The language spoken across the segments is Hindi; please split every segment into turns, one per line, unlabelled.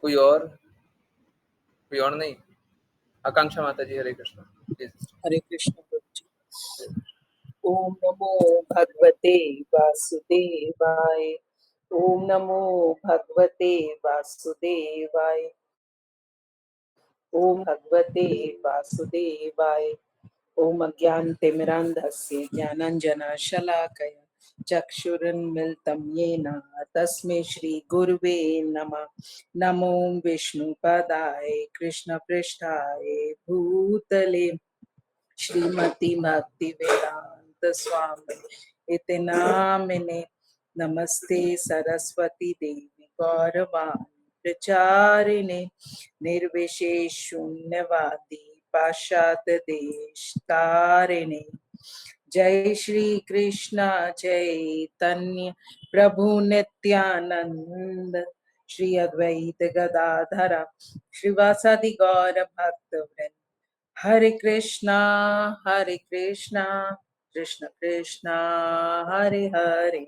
कोई और नहीं? आकांक्षा माता जी, हरे कृष्ण।
हरे कृष्ण गुरु जी। ओम नमो भगवते वासुदेवाय। ओम नमो भगवते वासुदेवाय। ओम भगवते वासुदेवाय। ओम अज्ञानतिमिरान्धस्य ज्ञानाञ्जनशलाकया चक्षुरुन्मिलितं येन तस्मै श्रीगुरुवे नमः। नमो विष्णुपदाय कृष्णपृष्ठाय भूतले श्रीमती भक्ति वेदांत स्वामी इति नामिने। नमस्ते सरस्वती देवी गौरवाणी प्रचारिणे निर्विशेष शून्यवादी पाश्चात्य देश तारिणे। जय श्री कृष्ण चैतन्य प्रभु नित्यानंद श्री अद्वैत गदाधर श्रीवासादि गौर भक्त वृंद। हरे कृष्णा कृष्ण कृष्णा हरे हरे,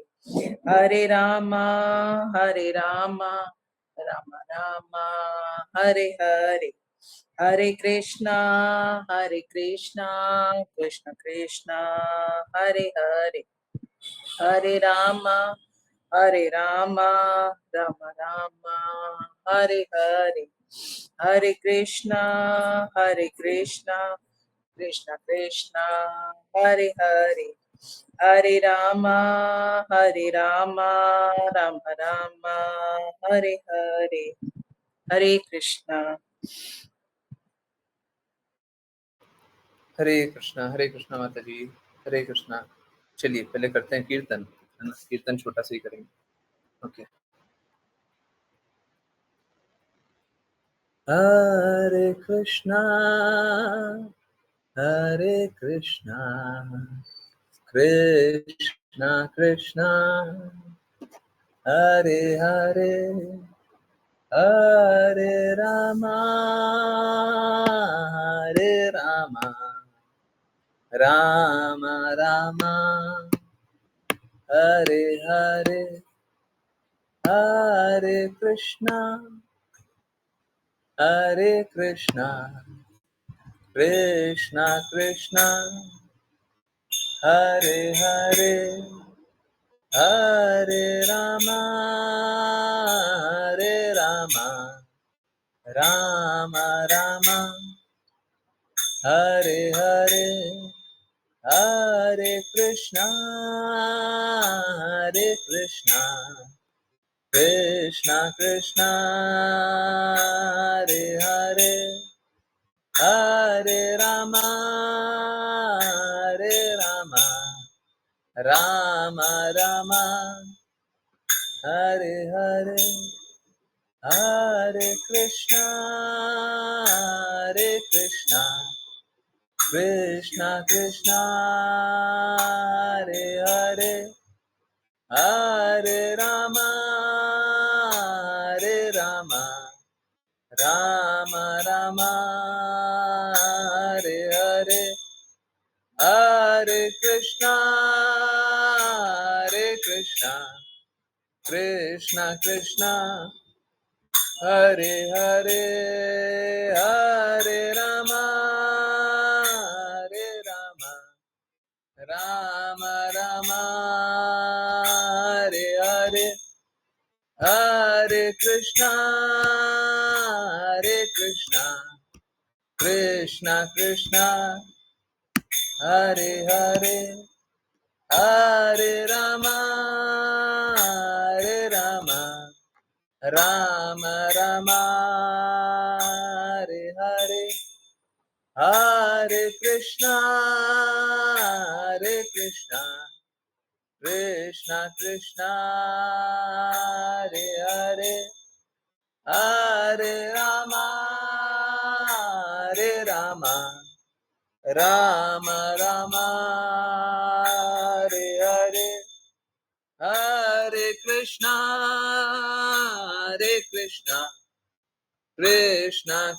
हरे रामा रामा रामा हरे हरे। हरे कृष्णा कृष्ण कृष्ण हरे हरे, हरे रामा रामा रामा हरे हरे। हरे कृष्णा कृष्ण कृष्ण हरे हरे, हरे रामा राम राम हरे हरे। हरे कृष्णा।
हरे कृष्णा माता जी, हरे कृष्णा। चलिए पहले करते हैं कीर्तन, है ना? कीर्तन छोटा सा ही करेंगे। ओके। हरे कृष्णा कृष्णा कृष्णा हरे हरे, हरे Rama Ram Ram Hare Hare, Hare Krishna Krishna Krishna Hare Hare, Hare Ram Ram Ram Hare Hare, Hare Krishna Krishna Hare Hare, Hare Ram Ram Ram Hare Hare, Hare Krishna Krishna Hare Hare, Hare Ram Ram Ram Hare Hare, Hare Krishna Krishna Hare Hare, Hare Ram Ram Ram Hare Hare, Hare Krishna Krishna Hare Hare, Hare Ram Ram Ram Hare Hare, Hare Krishna Krishna Hare Hare, Hare Ram Ram Ram Hare Hare, Hare Krishna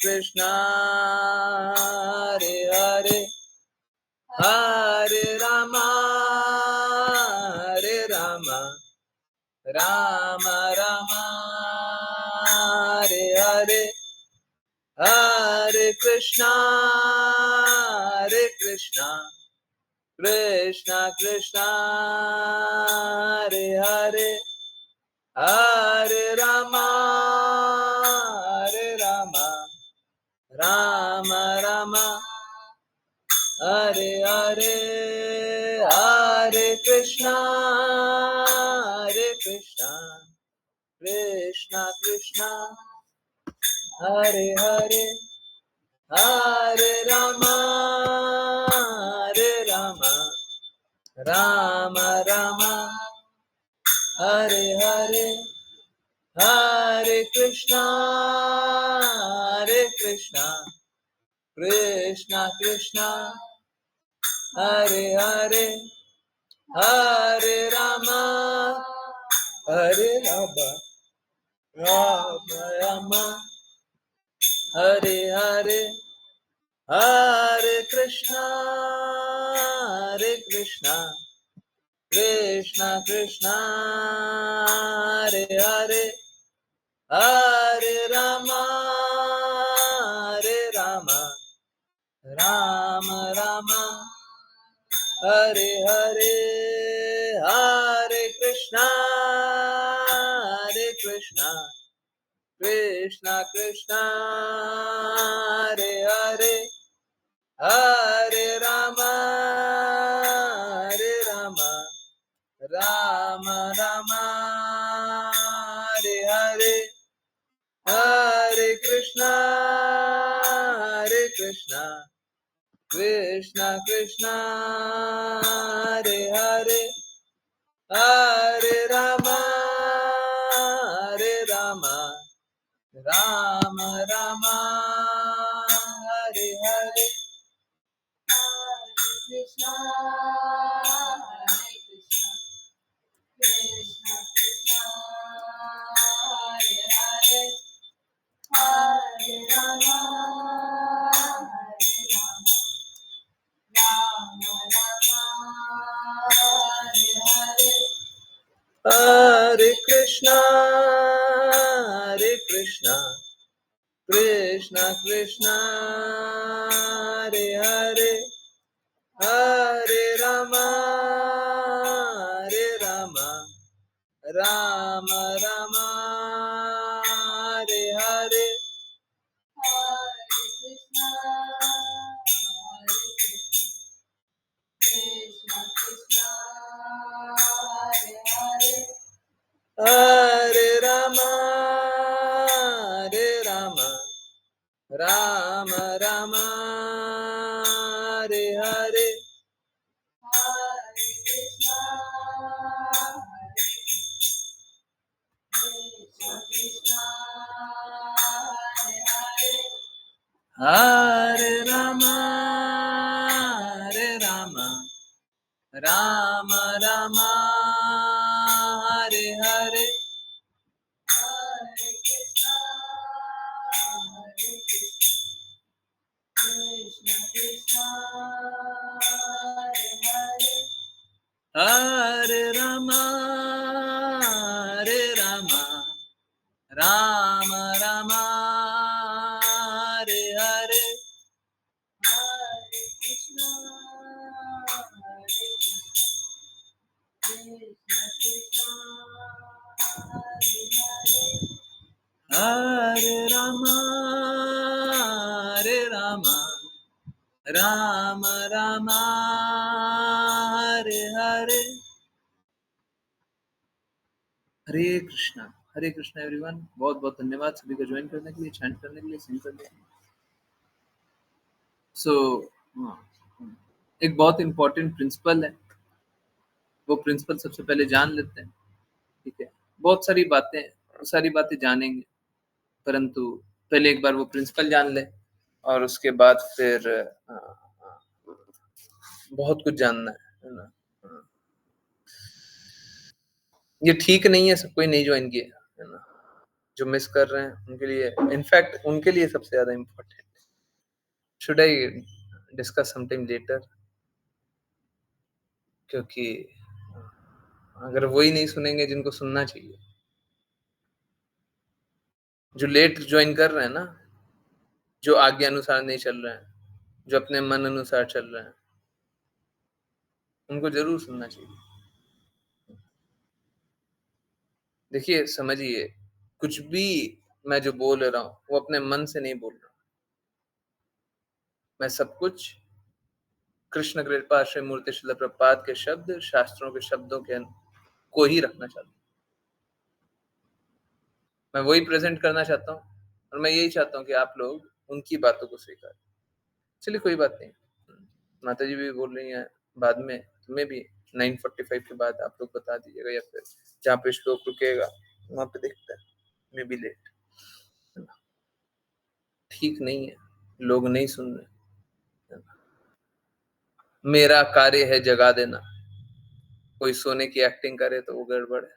Krishna Hare Hare, Hare Ram Ram Ram Hare Hare Krishna Krishna Krishna Hare Hare Hare Rama Rama Rama Hare Hare Hare Krishna Krishna Krishna Hare Hare Hare Rama Rama Rama Hare Hare Hare Krishna Krishna Krishna Hare Hare Hare Rama Rama Rama Hare Hare Hare Krishna Krishna Krishna Hare Hare Hare Rama Rama Rama Hare Hare Hare Krishna Krishna Krishna Hare Hare Hare Rama Rama Rama Hare Hare Hare Krishna Krishna Krishna Hare Hare Hare Rama Rama Rama Hare Hare Krishna Krishna Krishna Hare Hare Hare Rama Rama Rama Hare Hare Hare Krishna Krishna Krishna Hare Hare Hare Rama Rama Rama Hare Hare Hare Krishna Krishna Krishna Hare Hare Hare Rama Rama Rama Hare Hare Hare Krishna Krishna Krishna Hare Hare Hare Rama Rama Rama Hare Hare Hare Krishna Krishna Krishna Hare Hare Hare Rama Rama Rama Hare Hare Hare Krishna Krishna Krishna Hare Hare Hare Rama Rama Rama Hare Hare हरे कृष्णा एवरीवन बहुत बहुत धन्यवाद सभी को ज्वाइन करने के लिए चैंट करने के लिए सिंग करने के लिए सो एक बहुत इंपॉर्टेंट प्रिंसिपल है वो प्रिंसिपल सबसे पहले जान लेते हैं ठीक है सारी बातें जानेंगे परंतु पहले एक बार वो प्रिंसिपल जान ले और उसके बाद फिर बहुत कुछ जानना है ना ये ठीक नहीं है सब कोई नहीं ज्वाइन किया है ना जो मिस कर रहे हैं उनके लिए इनफैक्ट उनके लिए सबसे ज्यादा important should I discuss sometime later क्योंकि अगर वही नहीं सुनेंगे जिनको सुनना चाहिए जो लेट ज्वाइन कर रहे हैं ना, जो आज्ञा अनुसार नहीं चल रहे हैं, जो अपने मन अनुसार चल रहे हैं, उनको जरूर सुनना चाहिए। देखिए, समझिए, कुछ भी मैं जो बोल रहा हूँ वो अपने मन से नहीं बोल रहा हूँ। मैं सब कुछ कृष्ण कृपा श्री मूर्ति शिला प्रपात के शब्द, शास्त्रों के शब्दों के को ही रखना चाहता हूँ। मैं वही प्रेजेंट करना चाहता हूँ, और मैं यही चाहता हूँ कि आप लोग उनकी बातों को स्वीकार। चलिए, कोई बात नहीं। माता जी भी बोल रही हैं बाद में, तुम्हें भी 9:45 के बाद आप लोग बता दीजिएगा, या फिर जहाँ पे श्लोक रुकेगा वहां पे देखते हैं, मे बी लेट। ठीक नहीं है, लोग नहीं सुन रहे। मेरा कार्य है जगा देना, कोई सोने की एक्टिंग करे तो वो गड़बड़ है।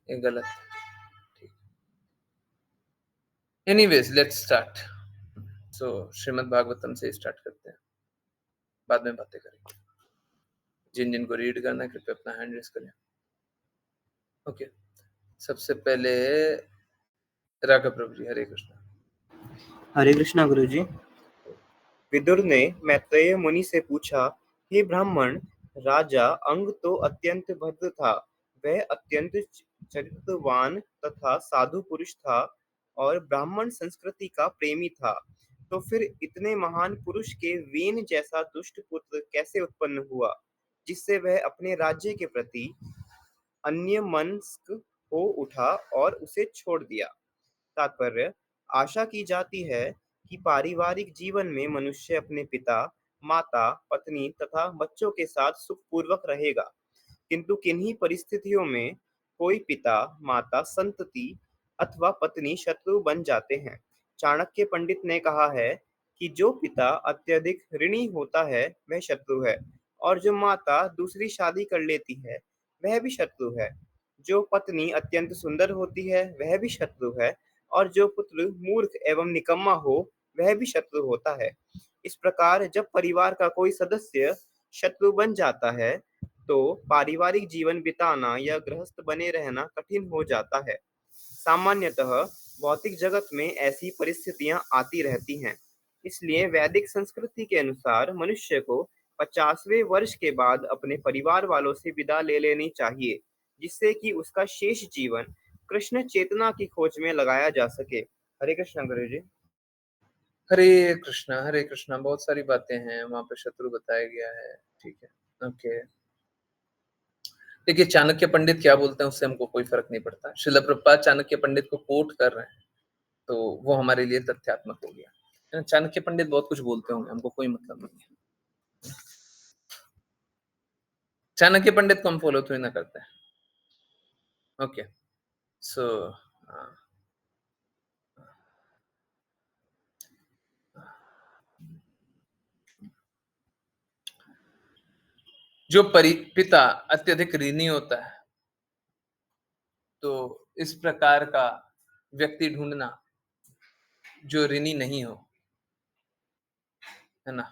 ये गलत है। Anyways, let's start. So Shrimad Bhagavatam से स्टार्ट करते हैं, बाद में बातें करेंगे। जिन जिनको रीड करना है कृपया अपना हैंड रेस करें। ओके, सबसे पहले राघव प्रभु जी, हरे कृष्णा।
हरे कृष्णा गुरुजी। विदुर ने मैत्रेय मुनि से पूछा, हे ब्राह्मण, राजा अंग तो अत्यंत भद्र था, वह अत्यंत चरित्रवान तथा साधु पुरुष था और ब्राह्मण संस्कृति का प्रेमी था, तो फिर इतने महान पुरुष के वेन जैसा दुष्ट पुत्र कैसे उत्पन्न हुआ, जिससे वह अपने राज्य के प्रति अन्यमनस्क हो उठा और उसे छोड़ दिया। तात्पर्य: आशा की जाती है कि पारिवारिक जीवन में मनुष्य अपने पिता, माता, पत्नी तथा बच्चों के साथ सुखपूर्वक रहेगा, किंतु किन्हीं परिस्थितियों में कोई पिता, माता, संतति अथवा पत्नी शत्रु बन जाते हैं। चाणक्य पंडित ने कहा है कि जो पिता अत्यधिक ऋणी होता है वह शत्रु है, और जो माता दूसरी शादी कर लेती है वह भी शत्रु है। जो पत्नी अत्यंत सुंदर होती है वह भी शत्रु है, और जो पुत्र मूर्ख एवं निकम्मा हो वह भी शत्रु होता है। इस प्रकार जब परिवार का कोई सदस्य शत्रु बन जाता है तो पारिवारिक जीवन बिताना या गृहस्थ बने रहना कठिन हो जाता है। सामान्यतः भौतिक जगत में ऐसी परिस्थितियां आती रहती हैं। इसलिए वैदिक संस्कृति के अनुसार मनुष्य को 50वें वर्ष के बाद अपने परिवार वालों से विदा ले लेनी चाहिए, जिससे कि उसका शेष जीवन कृष्ण चेतना की खोज में लगाया जा सके। हरे कृष्ण गुरु जी।
हरे कृष्णा, हरे कृष्णा। बहुत सारी बातें हैं वहां पे, शत्रु बताया गया है। ठीक है, ओके। देखिए, चाणक्य पंडित क्या बोलते हैं उससे हमको कोई फर्क नहीं पड़ता। श्रील प्रभुपाद चाणक्य पंडित को कोट कर रहे हैं तो वो हमारे लिए तथ्यात्मक हो गया। चाणक्य पंडित बहुत कुछ बोलते होंगे, हमको कोई मतलब नहीं है। चाणक्य पंडित को हम फॉलो थोड़ी ना करते हैं। ओके, सो जो पिता अत्यधिक ऋणी होता है, तो इस प्रकार का व्यक्ति ढूंढना जो ऋणी नहीं हो, है ना।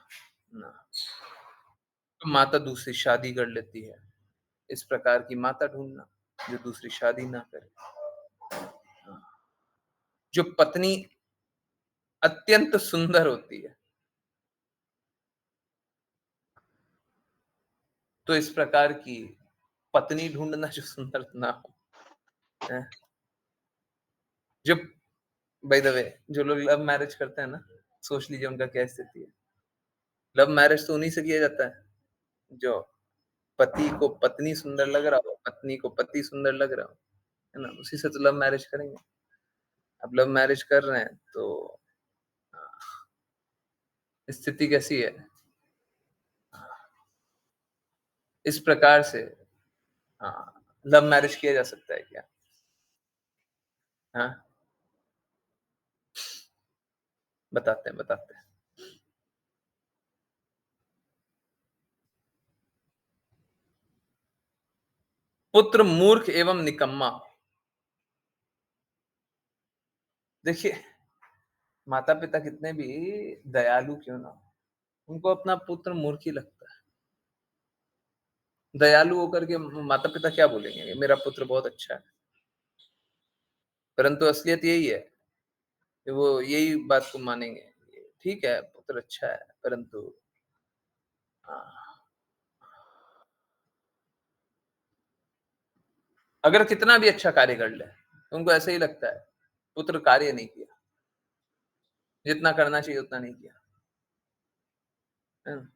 तो माता दूसरी शादी कर लेती है, इस प्रकार की माता ढूंढना जो दूसरी शादी ना करे। जो पत्नी अत्यंत सुंदर होती है, तो इस प्रकार की पत्नी ढूंढना जो सुंदर ना हो। जो, बाय द वे, जो लोग लव मैरिज करते हैं ना, सोच लीजिए उनका क्या स्थिति है। लव मैरिज तो उन्हीं से किया जाता है जो पति को पत्नी सुंदर लग रहा हो, पत्नी को पति सुंदर लग रहा हो, है ना। उसी से तो लव मैरिज करेंगे। अब लव मैरिज कर रहे हैं तो स्थिति कैसी है। इस प्रकार से लव मैरिज किया जा सकता है क्या? हाँ, बताते हैं। पुत्र मूर्ख एवं निकम्मा। देखिए, माता पिता कितने भी दयालु क्यों ना हो, उनको अपना पुत्र मूर्ख ही लगता है। दयालु होकर के माता पिता क्या बोलेंगे, मेरा पुत्र बहुत अच्छा है, परंतु असलियत यही है कि वो यही बात को मानेंगे। ठीक है, पुत्र अच्छा है, परंतु अगर कितना भी अच्छा कार्य कर ले, तो उनको ऐसा ही लगता है, पुत्र कार्य नहीं किया, जितना करना चाहिए उतना नहीं किया। है ना?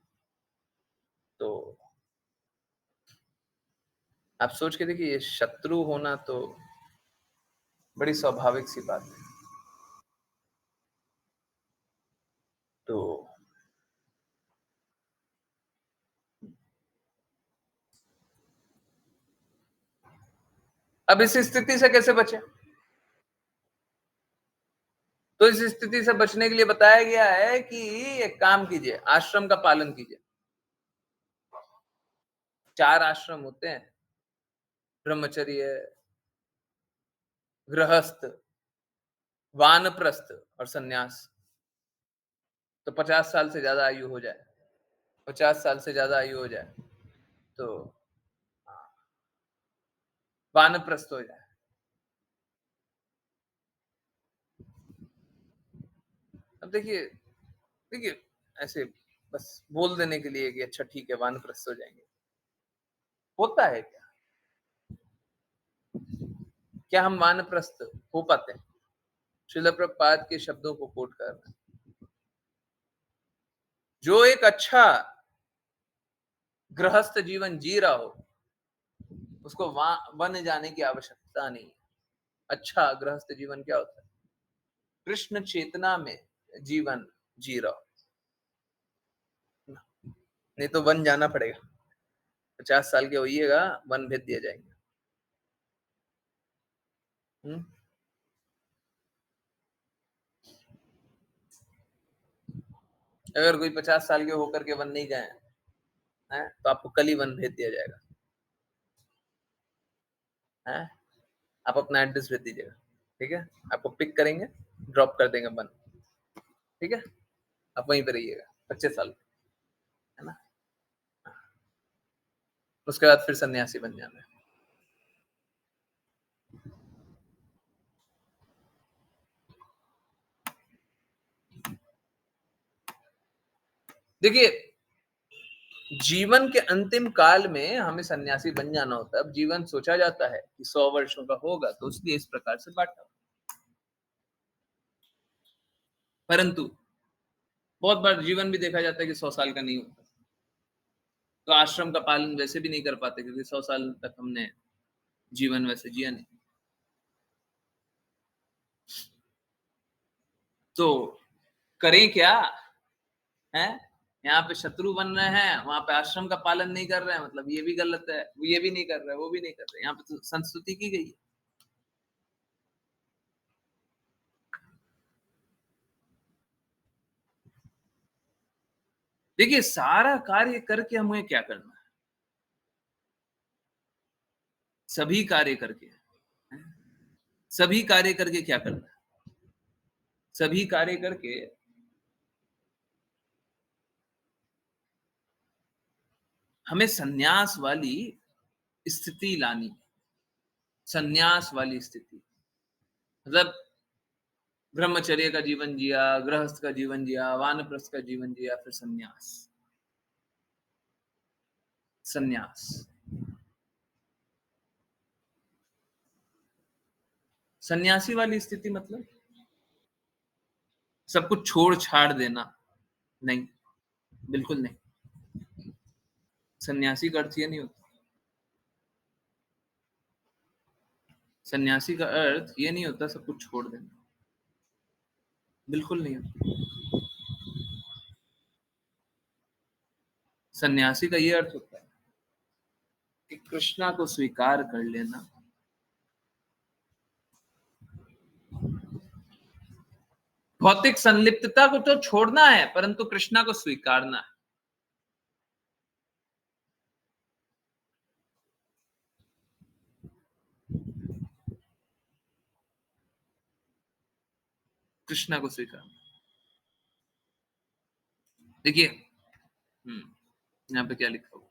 तो आप सोच के देखिए, ये शत्रु होना तो बड़ी स्वाभाविक सी बात है। तो अब इस स्थिति से कैसे बचे? तो इस स्थिति से बचने के लिए बताया गया है कि एक काम कीजिए, आश्रम का पालन कीजिए। 4 आश्रम होते हैं, ब्रह्मचर्य, गृहस्थ, वानप्रस्थ और सन्यास। तो 50 साल से ज्यादा आयु हो जाए, 50 साल से ज्यादा आयु हो जाए, तो वानप्रस्थ हो जाए। अब देखिए, देखिए ऐसे बस बोल देने के लिए कि अच्छा ठीक है वानप्रस्थ हो जाएंगे, होता है क्या? क्या हम वानप्रस्थ हो पाते हैं? श्रील प्रभुपाद के शब्दों को कोट कर रहे हैं, जो एक अच्छा गृहस्थ जीवन जी रहा हो, उसको वन जाने की आवश्यकता नहीं है। अच्छा गृहस्थ जीवन क्या होता है? कृष्ण चेतना में जीवन जी रहा हो, नहीं तो वन जाना पड़ेगा। 50 साल के होइएगा, वन भेज दिया जाएंगे। अगर कोई 50 साल के होकर के वन नहीं गए हैं, तो आपको कल ही वन भेज दिया जाएगा। है, आप अपना एड्रेस भेज दीजिएगा, ठीक है? आपको पिक करेंगे, ड्रॉप कर देंगे वन, ठीक है? आप वहीं पे रहिएगा 25 साल, है ना? उसके बाद फिर सन्यासी बन जाना है। देखिए, जीवन के अंतिम काल में हमें सन्यासी बन जाना होता है। अब जीवन सोचा जाता है कि 100 वर्षों का होगा, तो इसलिए इस प्रकार से बांटा। परंतु बहुत बार जीवन भी देखा जाता है कि 100 साल का नहीं होता, तो आश्रम का पालन वैसे भी नहीं कर पाते, क्योंकि 100 साल तक हमने जीवन वैसे जिया नहीं। तो करें क्या? है, यहाँ पे शत्रु बन रहे हैं, वहां पे आश्रम का पालन नहीं कर रहे हैं, मतलब ये भी गलत है, वो ये भी नहीं कर रहे, वो भी नहीं कर रहे। यहाँ पे तो संस्तुति की गई है। देखिए, सारा कार्य करके हमें क्या करना है? सभी कार्य करके, सभी कार्य करके क्या करना है? सभी कार्य करके हमें सन्यास वाली स्थिति लानी। सन्यास वाली स्थिति मतलब ब्रह्मचर्य का जीवन जिया, गृहस्थ का जीवन जिया, वानप्रस्थ का जीवन जिया, फिर सन्यास। सन्यास, सन्यासी वाली स्थिति मतलब सब कुछ छोड़ छाड़ देना नहीं, बिल्कुल नहीं। सन्यासी का अर्थ ये नहीं होता। सन्यासी का अर्थ ये नहीं होता सब कुछ छोड़ देना, बिल्कुल नहीं होता। सन्यासी का ये अर्थ होता है कि कृष्णा को स्वीकार कर लेना, भौतिक संलिप्तता को तो छोड़ना है, परंतु कृष्णा को स्वीकारना है। कृष्णा को स्वीकारना। देखिए, यहाँ पे क्या लिखा हुआ,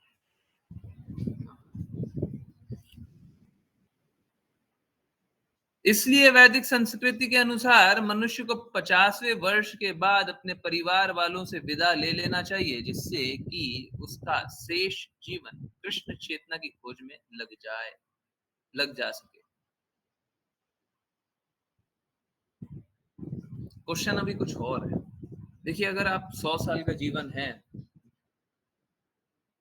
इसलिए वैदिक संस्कृति के अनुसार मनुष्य को 50वें वर्ष के बाद अपने परिवार वालों से विदा ले लेना चाहिए, जिससे कि उसका शेष जीवन कृष्ण चेतना की खोज में लग जा सके। क्वेश्चन अभी कुछ और है। देखिए, अगर आप 100 साल का जीवन है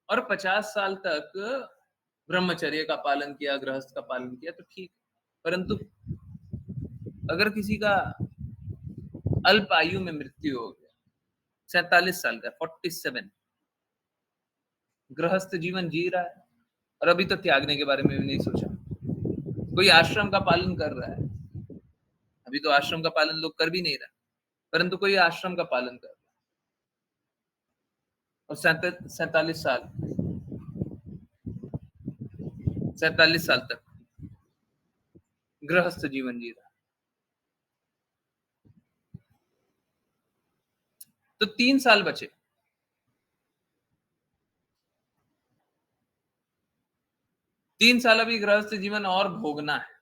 और 50 साल तक ब्रह्मचर्य का पालन किया, गृहस्थ का पालन किया, तो ठीक। परंतु अगर किसी का अल्प आयु में मृत्यु हो गया, 47 साल का, 47, गृहस्थ जीवन जी रहा है और अभी तो त्यागने के बारे में भी नहीं सोचा, कोई आश्रम का पालन कर रहा है, अभी तो आश्रम का पालन लोग कर भी नहीं रहा, परंतु कोई आश्रम का पालन कर रहा है और 47 साल तक गृहस्थ जीवन जी रहा है, तो 3 साल बचे। 3 साल अभी गृहस्थ जीवन और भोगना है।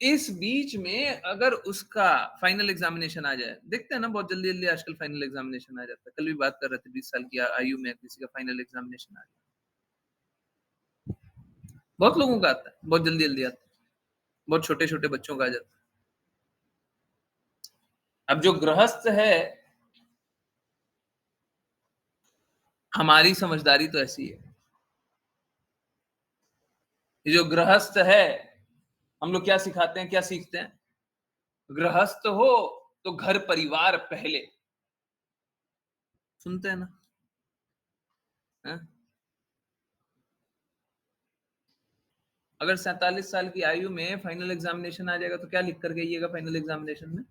इस बीच में अगर उसका फाइनल एग्जामिनेशन आ जाए, देखते हैं ना बहुत जल्दी जल्दी आजकल फाइनल एग्जामिनेशन आ जाता है। कल भी बात कर रहे थे, 20 साल की आयु में किसी का फाइनल एग्जामिनेशन आ जाए, बहुत लोगों का आता है, बहुत जल्दी जल्दी आता है, बहुत छोटे छोटे बच्चों का आ जाता है। अब जो गृहस्थ है, हमारी समझदारी तो ऐसी है, ये जो गृहस्थ है, हम लोग क्या सिखाते हैं, क्या सीखते हैं? गृहस्थ हो तो घर परिवार पहले, सुनते हैं ना? है? अगर 47 साल की आयु में फाइनल एग्जामिनेशन आ जाएगा तो क्या लिख कर गइएगा फाइनल एग्जामिनेशन में?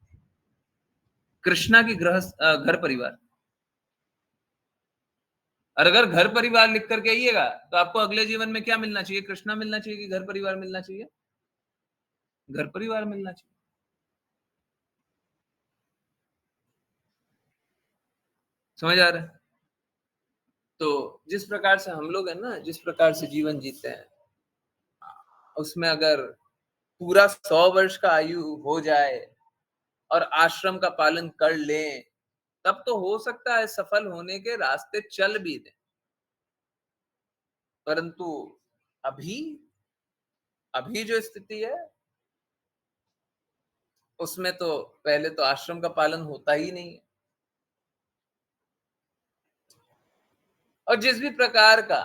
कृष्णा की गृहस्थ घर परिवार। और अगर घर परिवार लिख करके आइएगा तो आपको अगले जीवन में क्या मिलना चाहिए? कृष्णा मिलना चाहिए कि घर परिवार मिलना चाहिए? घर परिवार मिलना चाहिए। समझ आ रहा है? तो जिस प्रकार से हम लोग है ना, जिस प्रकार से जीवन जीते हैं, उसमें अगर पूरा 100 वर्ष का आयु हो जाए और आश्रम का पालन कर लें, तब तो हो सकता है सफल होने के रास्ते चल भी दें। परंतु अभी अभी जो स्थिति है, उसमें तो पहले तो आश्रम का पालन होता ही नहीं है, और जिस भी प्रकार का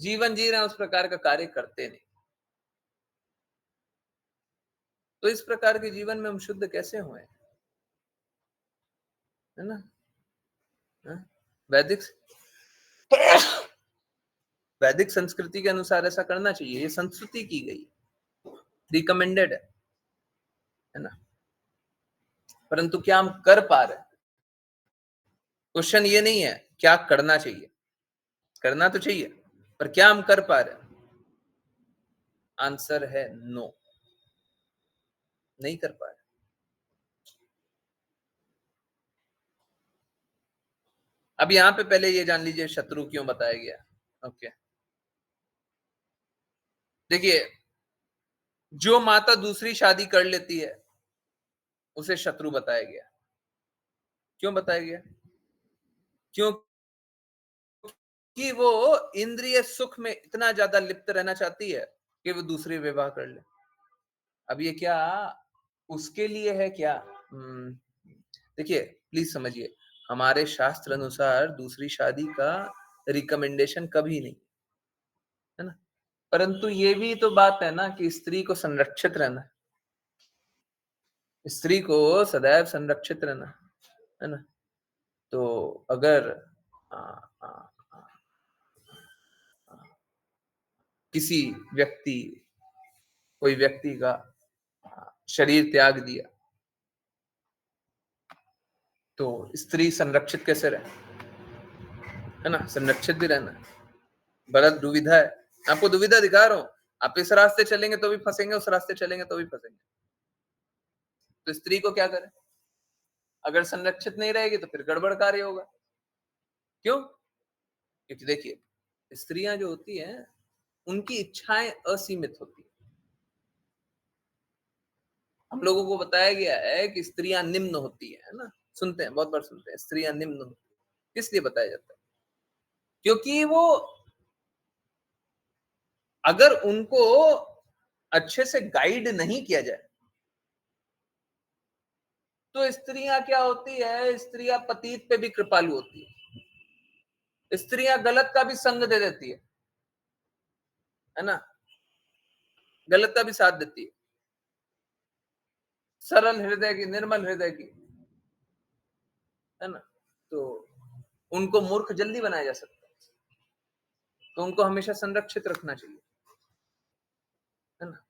जीवन जी रहे हैं उस प्रकार का कार्य करते नहीं। तो इस प्रकार के जीवन में हम शुद्ध कैसे हुए? है ना? वैदिक वैदिक संस्कृति के अनुसार ऐसा करना चाहिए, ये संस्कृति की गई, रिकमेंडेड है ना? परंतु क्या हम कर पा रहे हैं? क्वेश्चन ये नहीं है क्या करना चाहिए, करना तो चाहिए, पर क्या हम कर पा रहे हैं? आंसर है नो, नहीं कर पा रहे। अब यहां पे पहले ये जान लीजिए शत्रु क्यों बताया गया। ओके, देखिए, जो माता दूसरी शादी कर लेती है उसे शत्रु बताया गया। क्यों बताया गया? क्योंकि वो इंद्रिय सुख में इतना ज्यादा लिप्त रहना चाहती है कि वो दूसरे विवाह कर ले। अब ये क्या उसके लिए है क्या? देखिए, प्लीज समझिए, हमारे शास्त्र अनुसार दूसरी शादी का रिकमेंडेशन कभी नहीं, है ना? परंतु ये भी तो बात है ना कि स्त्री को संरक्षित रहना, स्त्री को सदैव संरक्षित रहना, है ना? तो अगर आ, आ, आ, आ, किसी व्यक्ति कोई व्यक्ति का शरीर त्याग दिया तो स्त्री संरक्षित कैसे रहे? है ना? संरक्षित भी रहना है। बड़ा दुविधा है, आपको दुविधा दिखा रहा हूं। आप इस रास्ते चलेंगे तो भी फंसेंगे, उस रास्ते चलेंगे तो भी फंसेंगे। तो स्त्री को क्या करें? अगर संरक्षित नहीं रहेगी तो फिर गड़बड़ कार्य होगा। क्यों? क्योंकि देखिए, स्त्रियां जो होती हैं उनकी इच्छाएं असीमित होती हैं। हम लोगों को बताया गया है कि स्त्रियां निम्न होती है ना, सुनते हैं, बहुत बार सुनते हैं स्त्रियां निम्न होती है। किस लिए बताया जाता है? क्योंकि वो अगर उनको अच्छे से गाइड नहीं किया जाए तो स्त्रियां क्या होती है, स्त्रियां पतित पे भी कृपालु होती है, स्त्रियां गलत का भी संग दे देती है ना, गलत का भी साथ देती है, सरल हृदय की, निर्मल हृदय की, है ना। तो उनको मूर्ख जल्दी बनाया जा सकता है, तो उनको हमेशा संरक्षित रखना चाहिए, है ना।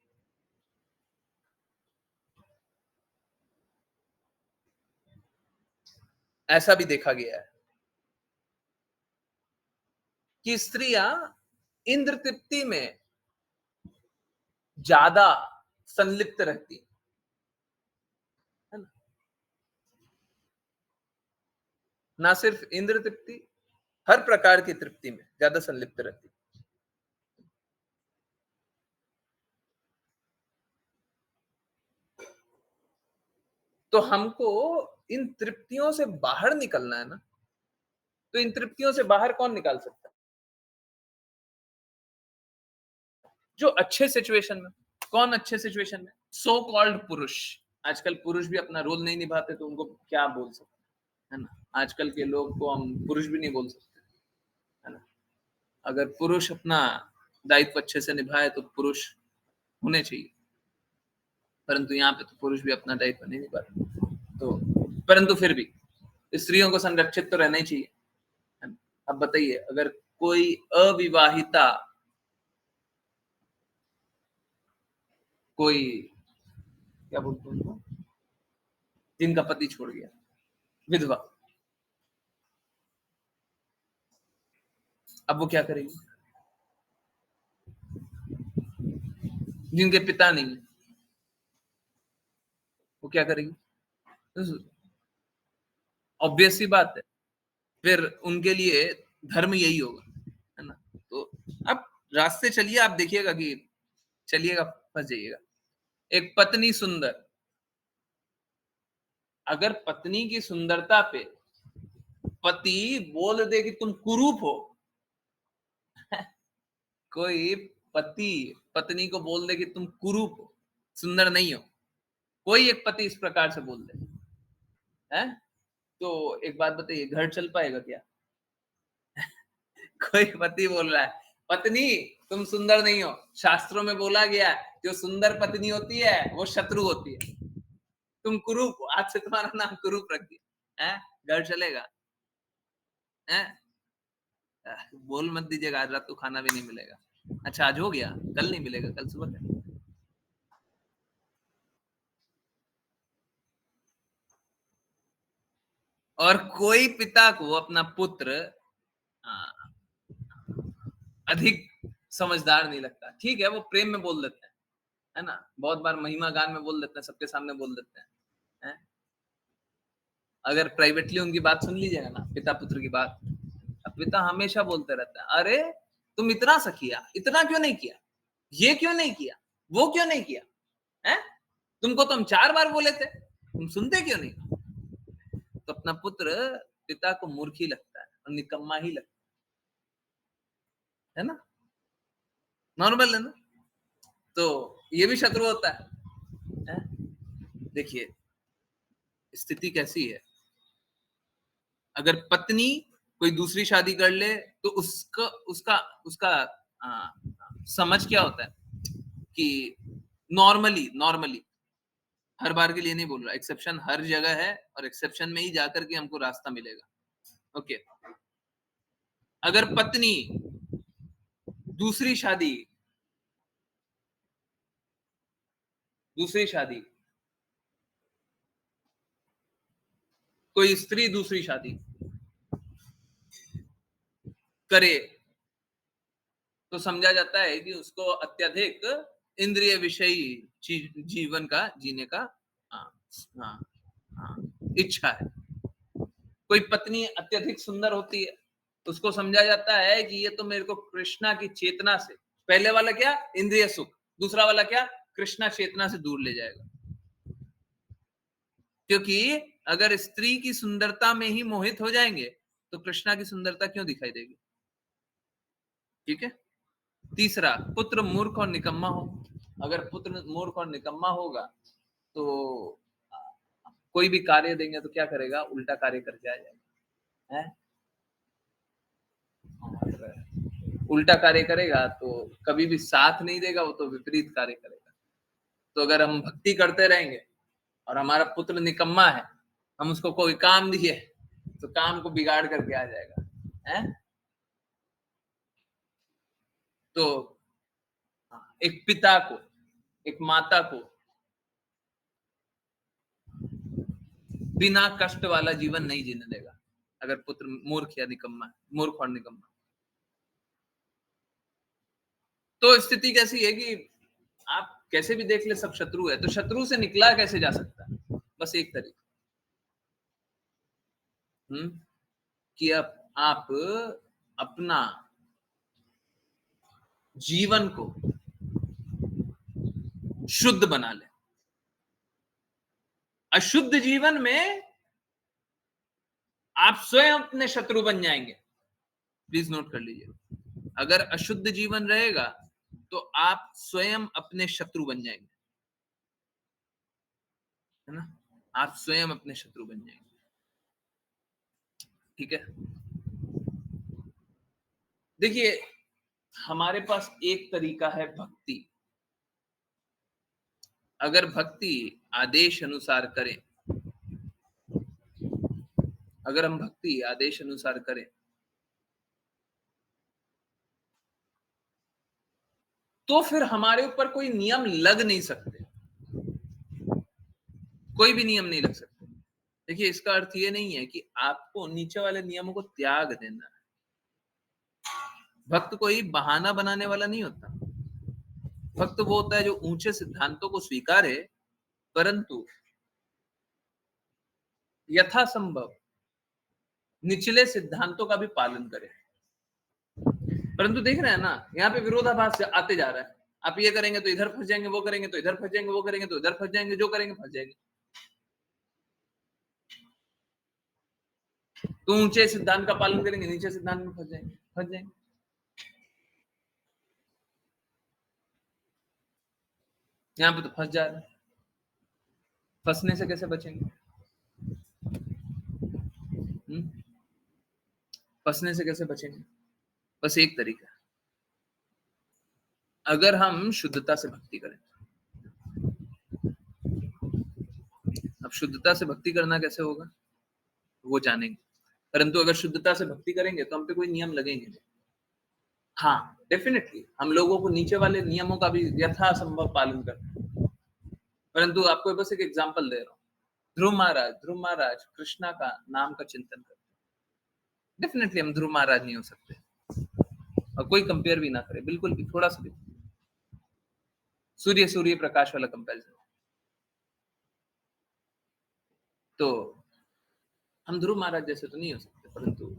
ऐसा भी देखा गया है कि स्त्रियां इंद्र तृप्ति में ज्यादा संलिप्त रहती है ना। ना सिर्फ इंद्र तृप्ति, हर प्रकार की तृप्ति में ज्यादा संलिप्त रहती है। तो हमको इन तृप्तियों से बाहर निकलना है ना। तो इन तृप्तियों से बाहर कौन निकाल सकता है? जो अच्छे सिचुएशन में। कौन अच्छे सिचुएशन में? सो कॉल्ड पुरुष। आजकल पुरुष भी अपना रोल नहीं निभाते तो उनको क्या बोल सकते, है ना। आजकल के लोग को हम पुरुष भी नहीं बोल सकते, है ना। अगर पुरुष अपना दायित्व अच्छे से निभाए तो पुरुष होने चाहिए, परंतु यहाँ पे तो पुरुष भी अपना दायित्व नहीं निभाते। तो परंतु फिर भी स्त्रियों को संरक्षित तो रहना ही चाहिए, है ना। अब बताइए, अगर कोई अविवाहिता, कोई क्या बोलते हैं उनको, जिनका पति छोड़ गया, विधवा, अब वो क्या करेगी? जिनके पिता नहीं, वो क्या करेगी? ऑब्वियस सी बात है, फिर उनके लिए धर्म यही होगा, है ना। तो अब रास्ते चलिए, आप देखिएगा कि चलिएगा फंस जाइएगा। एक पत्नी सुंदर, अगर पत्नी की सुंदरता पे पति बोल दे कि तुम कुरूप हो, कोई पति पत्नी को बोल दे कि तुम कुरूप हो, सुंदर नहीं हो, कोई एक पति इस प्रकार से बोल दे, है, तो एक बात बताइए, घर चल पाएगा क्या? कोई पति बोल रहा है, पत्नी तुम सुंदर नहीं हो, शास्त्रों में बोला गया है जो सुंदर पत्नी होती है वो शत्रु होती है, तुम कुरूप हो, आज से तुम्हारा नाम कुरूप रख दिया, है, घर चलेगा? है, बोल मत दीजिएगा आज रात को खाना भी नहीं मिलेगा। अच्छा, आज हो गया, कल नहीं मिलेगा, कल सुबह का। और कोई पिता को अपना पुत्र आ, अधिक समझदार नहीं लगता। ठीक है, वो प्रेम में बोल देते हैं, है ना, बहुत बार महिमा गान में बोल देते हैं, सबके सामने बोल देते हैं, है? अगर प्राइवेटली उनकी बात सुन लीजिएगा ना, पिता पुत्र की बात, अब पिता हमेशा बोलते रहता है, अरे तुम इतना सा किया, इतना क्यों नहीं किया, ये क्यों नहीं किया, वो क्यों नहीं किया, है, तुमको तो हम 4 बार बोले थे, तुम सुनते क्यों नहीं? तो अपना पुत्र पिता को मूर्ख ही लगता है और निकम्मा ही लगता है ना, नॉर्मल है ना। तो ये भी शत्रु होता है? देखिए स्थिति कैसी है, अगर पत्नी कोई दूसरी शादी कर ले तो उसका उसका उसका आ, समझ क्या होता है कि नॉर्मली नॉर्मली, हर बार के लिए नहीं बोल रहा, एक्सेप्शन हर जगह है और एक्सेप्शन में ही जाकर के हमको रास्ता मिलेगा। ओके, अगर पत्नी दूसरी शादी दूसरी शादी कोई स्त्री दूसरी शादी करे तो समझा जाता है कि उसको अत्यधिक इंद्रिय विषयी जीवन का जीने का हाँ, हाँ, हाँ, इच्छा है। कोई पत्नी अत्यधिक सुंदर होती है उसको समझा जाता है कि ये तो मेरे को कृष्णा की चेतना से, पहले वाला क्या, इंद्रिय सुख, दूसरा वाला क्या, कृष्णा चेतना से दूर ले जाएगा। क्योंकि अगर स्त्री की सुंदरता में ही मोहित हो जाएंगे तो कृष्णा की सुंदरता क्यों दिखाई देगी? ठीक है। तीसरा, पुत्र मूर्ख और निकम्मा हो। अगर पुत्र मूर्ख और निकम्मा होगा तो कोई भी कार्य देंगे तो क्या करेगा, उल्टा कार्य करके आ जाएगा, है? और उल्टा कार्य करेगा तो कभी भी साथ नहीं देगा, वो तो विपरीत कार्य करेगा। तो अगर हम भक्ति करते रहेंगे और हमारा पुत्र निकम्मा है, हम उसको कोई काम दिए तो काम को बिगाड़ करके आ जाएगा, है? तो एक पिता को, एक माता को बिना कष्ट वाला जीवन नहीं जीने देगा अगर पुत्र मूर्ख या निकम्मा, मूर्ख और निकम्मा। तो स्थिति कैसी है कि आप कैसे भी देख ले सब शत्रु है, तो शत्रु से निकला कैसे जा सकता है? बस एक तरीका, कि आप अपना जीवन को शुद्ध बना ले। अशुद्ध जीवन में आप स्वयं अपने शत्रु बन जाएंगे। प्लीज नोट कर लीजिए, अगर अशुद्ध जीवन रहेगा तो आप स्वयं अपने शत्रु बन जाएंगे, है ना? आप स्वयं अपने शत्रु बन जाएंगे। ठीक है। देखिए, हमारे पास एक तरीका है भक्ति। अगर भक्ति आदेश अनुसार करें, अगर हम भक्ति आदेश अनुसार करें तो फिर हमारे ऊपर कोई नियम लग नहीं सकते, कोई भी नियम नहीं लग सकते। देखिए, इसका अर्थ ये नहीं है कि आपको नीचे वाले नियमों को त्याग देना है। भक्त कोई बहाना बनाने वाला नहीं होता। भक्त वो होता है जो ऊंचे सिद्धांतों को स्वीकारे परंतु यथासंभव निचले सिद्धांतों का भी पालन करे। परंतु देख रहे हैं ना, यहाँ पे विरोधाभास आते जा रहा है। आप ये करेंगे तो इधर फंस जाएंगे, वो करेंगे तो इधर फंस जाएंगे, वो करेंगे तो इधर फंस जाएंगे, जो करेंगे फंस जाएंगे। तो ऊंचे सिद्धांत का पालन करेंगे, नीचे सिद्धांत में फंस जाएंगे, फंस जाएंगे। यहाँ पे तो फंस जा रहे हैं। फंसने से कैसे बचेंगे? फंसने से कैसे बचेंगे? बस एक तरीका, अगर हम शुद्धता से भक्ति करें। अब शुद्धता से भक्ति करना कैसे होगा वो जानेंगे, परंतु अगर शुद्धता से भक्ति करेंगे तो हम पे कोई नियम लगेंगे नहीं। हाँ, डेफिनेटली हम लोगों को नीचे वाले नियमों का भी यथासंभव पालन करना है। परंतु आपको बस एक एग्जांपल दे रहा हूँ। ध्रुव महाराज कृष्णा का नाम का चिंतन करते हैं। डेफिनेटली हम ध्रुव महाराज नहीं हो सकते, और कोई कंपेयर भी ना करे, बिल्कुल भी, थोड़ा सा भी। सूर्य प्रकाश वाला कंपैरिजन। तो हम ध्रुव महाराज जैसे तो नहीं हो सकते, परंतु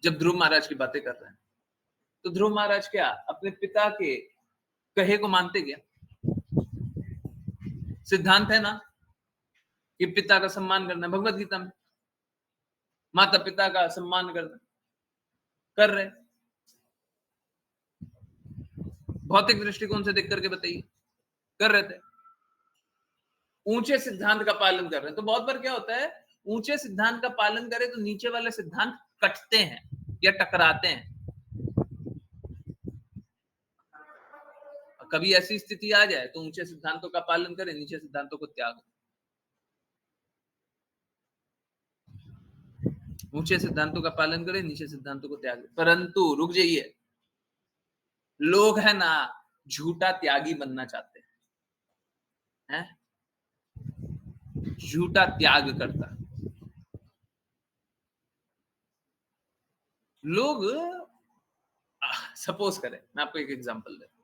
जब ध्रुव महाराज की बातें कर रहे हैं तो ध्रुव महाराज क्या अपने पिता के कहे को मानते क्या? सिद्धांत है ना कि पिता का सम्मान करना, भगवत गीता में माता पिता का सम्मान करना, कर रहे। भौतिक दृष्टिकोण से देख करके बताइए, कर रहे थे। ऊंचे सिद्धांत का पालन कर रहे हैं। तो बहुत बार क्या होता है, ऊंचे सिद्धांत का पालन करें तो नीचे वाले सिद्धांत कटते हैं या टकराते हैं। कभी ऐसी स्थिति आ जाए तो ऊंचे सिद्धांतों का पालन करें, नीचे सिद्धांतों को त्याग। ऊंचे सिद्धांतों का पालन करें, नीचे सिद्धांतों को त्याग। परंतु रुक जाइए, लोग है ना झूठा त्यागी बनना चाहते हैं, झूठा त्याग करता। लोग सपोज करें, मैं आपको एक एग्जांपल देता हूं।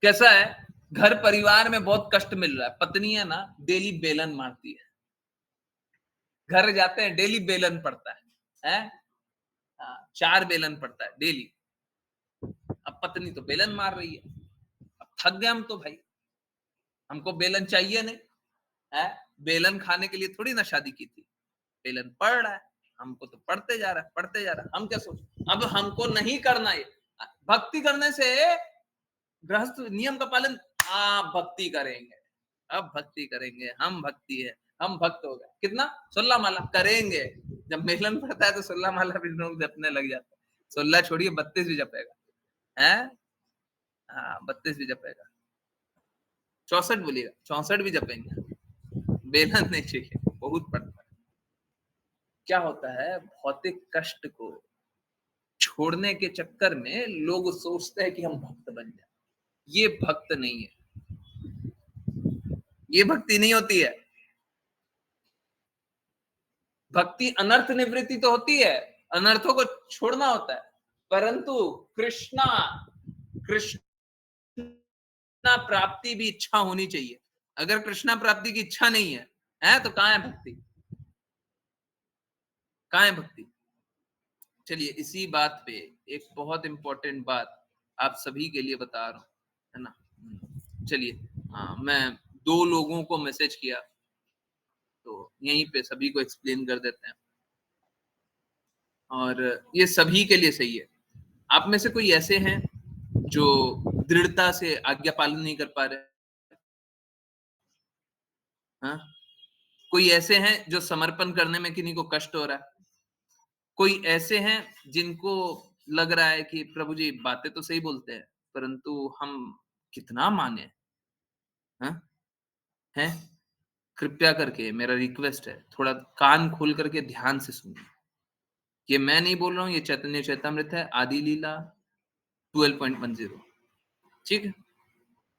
कैसा है, घर परिवार में बहुत कष्ट मिल रहा है, पत्नी है ना डेली बेलन मारती है, घर जाते हैं डेली बेलन पड़ता है? 4 बेलन पड़ता है डेली। अब पत्नी तो बेलन मार रही है, अब थक गए हम तो भाई, हमको बेलन चाहिए नहीं है। बेलन खाने के लिए थोड़ी ना शादी की थी, बेलन पड़ रहा है, हमको तो पढ़ते जा रहा है, पढ़ते जा रहा है। हम क्या सोच, अब हमको नहीं करना ये भक्ति करने से गृहस्थ नियम का पालन, भक्ति करेंगे, अब भक्ति करेंगे, हम भक्ति है, हम भक्त हो गए। कितना 16 माला करेंगे, जब मेलन पड़ता है तो 16 माला भी लोग जपने लग जाते हैं। 16 छोड़िए 32 भी जपेगा है, 32 भी जपेगा, 64 बोलिएगा, 64 भी जपेंगे। बेलन नहीं चाहिए, बहुत पड़ता है। क्या होता है, भौतिक कष्ट को छोड़ने के चक्कर में लोग सोचते हैं कि हम भक्त बन जाए। ये भक्त नहीं है, ये भक्ति नहीं होती है। भक्ति अनर्थ निवृत्ति तो होती है, अनर्थों को छोड़ना होता है, परंतु कृष्णा प्राप्ति भी इच्छा होनी चाहिए। अगर कृष्णा प्राप्ति की इच्छा नहीं है तो कहां है भक्ति, कहां है भक्ति। चलिए इसी बात पे एक बहुत इंपॉर्टेंट बात आप सभी के लिए बता रहा हूं, है ना। चलिए मैं 2 लोगों को मैसेज किया, तो यहीं पे सभी को एक्सप्लेन कर देते हैं, और ये सभी के लिए सही है। आप में से कोई ऐसे हैं जो दृढ़ता से आज्ञा पालन नहीं कर पा रहे, हाँ? कोई ऐसे हैं जो समर्पण करने में किन्हीं को कष्ट हो रहा है, कोई ऐसे हैं जिनको लग रहा है कि प्रभु जी बातें तो सही बोलते हैं, परंतु हम कितना माने, हाँ? हैं? कृपया करके मेरा रिक्वेस्ट है, थोड़ा कान खोल करके ध्यान से सुनिए। ये मैं नहीं बोल रहा हूँ, ये चैतन्य चैतामृत है, आदि लीला 12.10, ठीक है।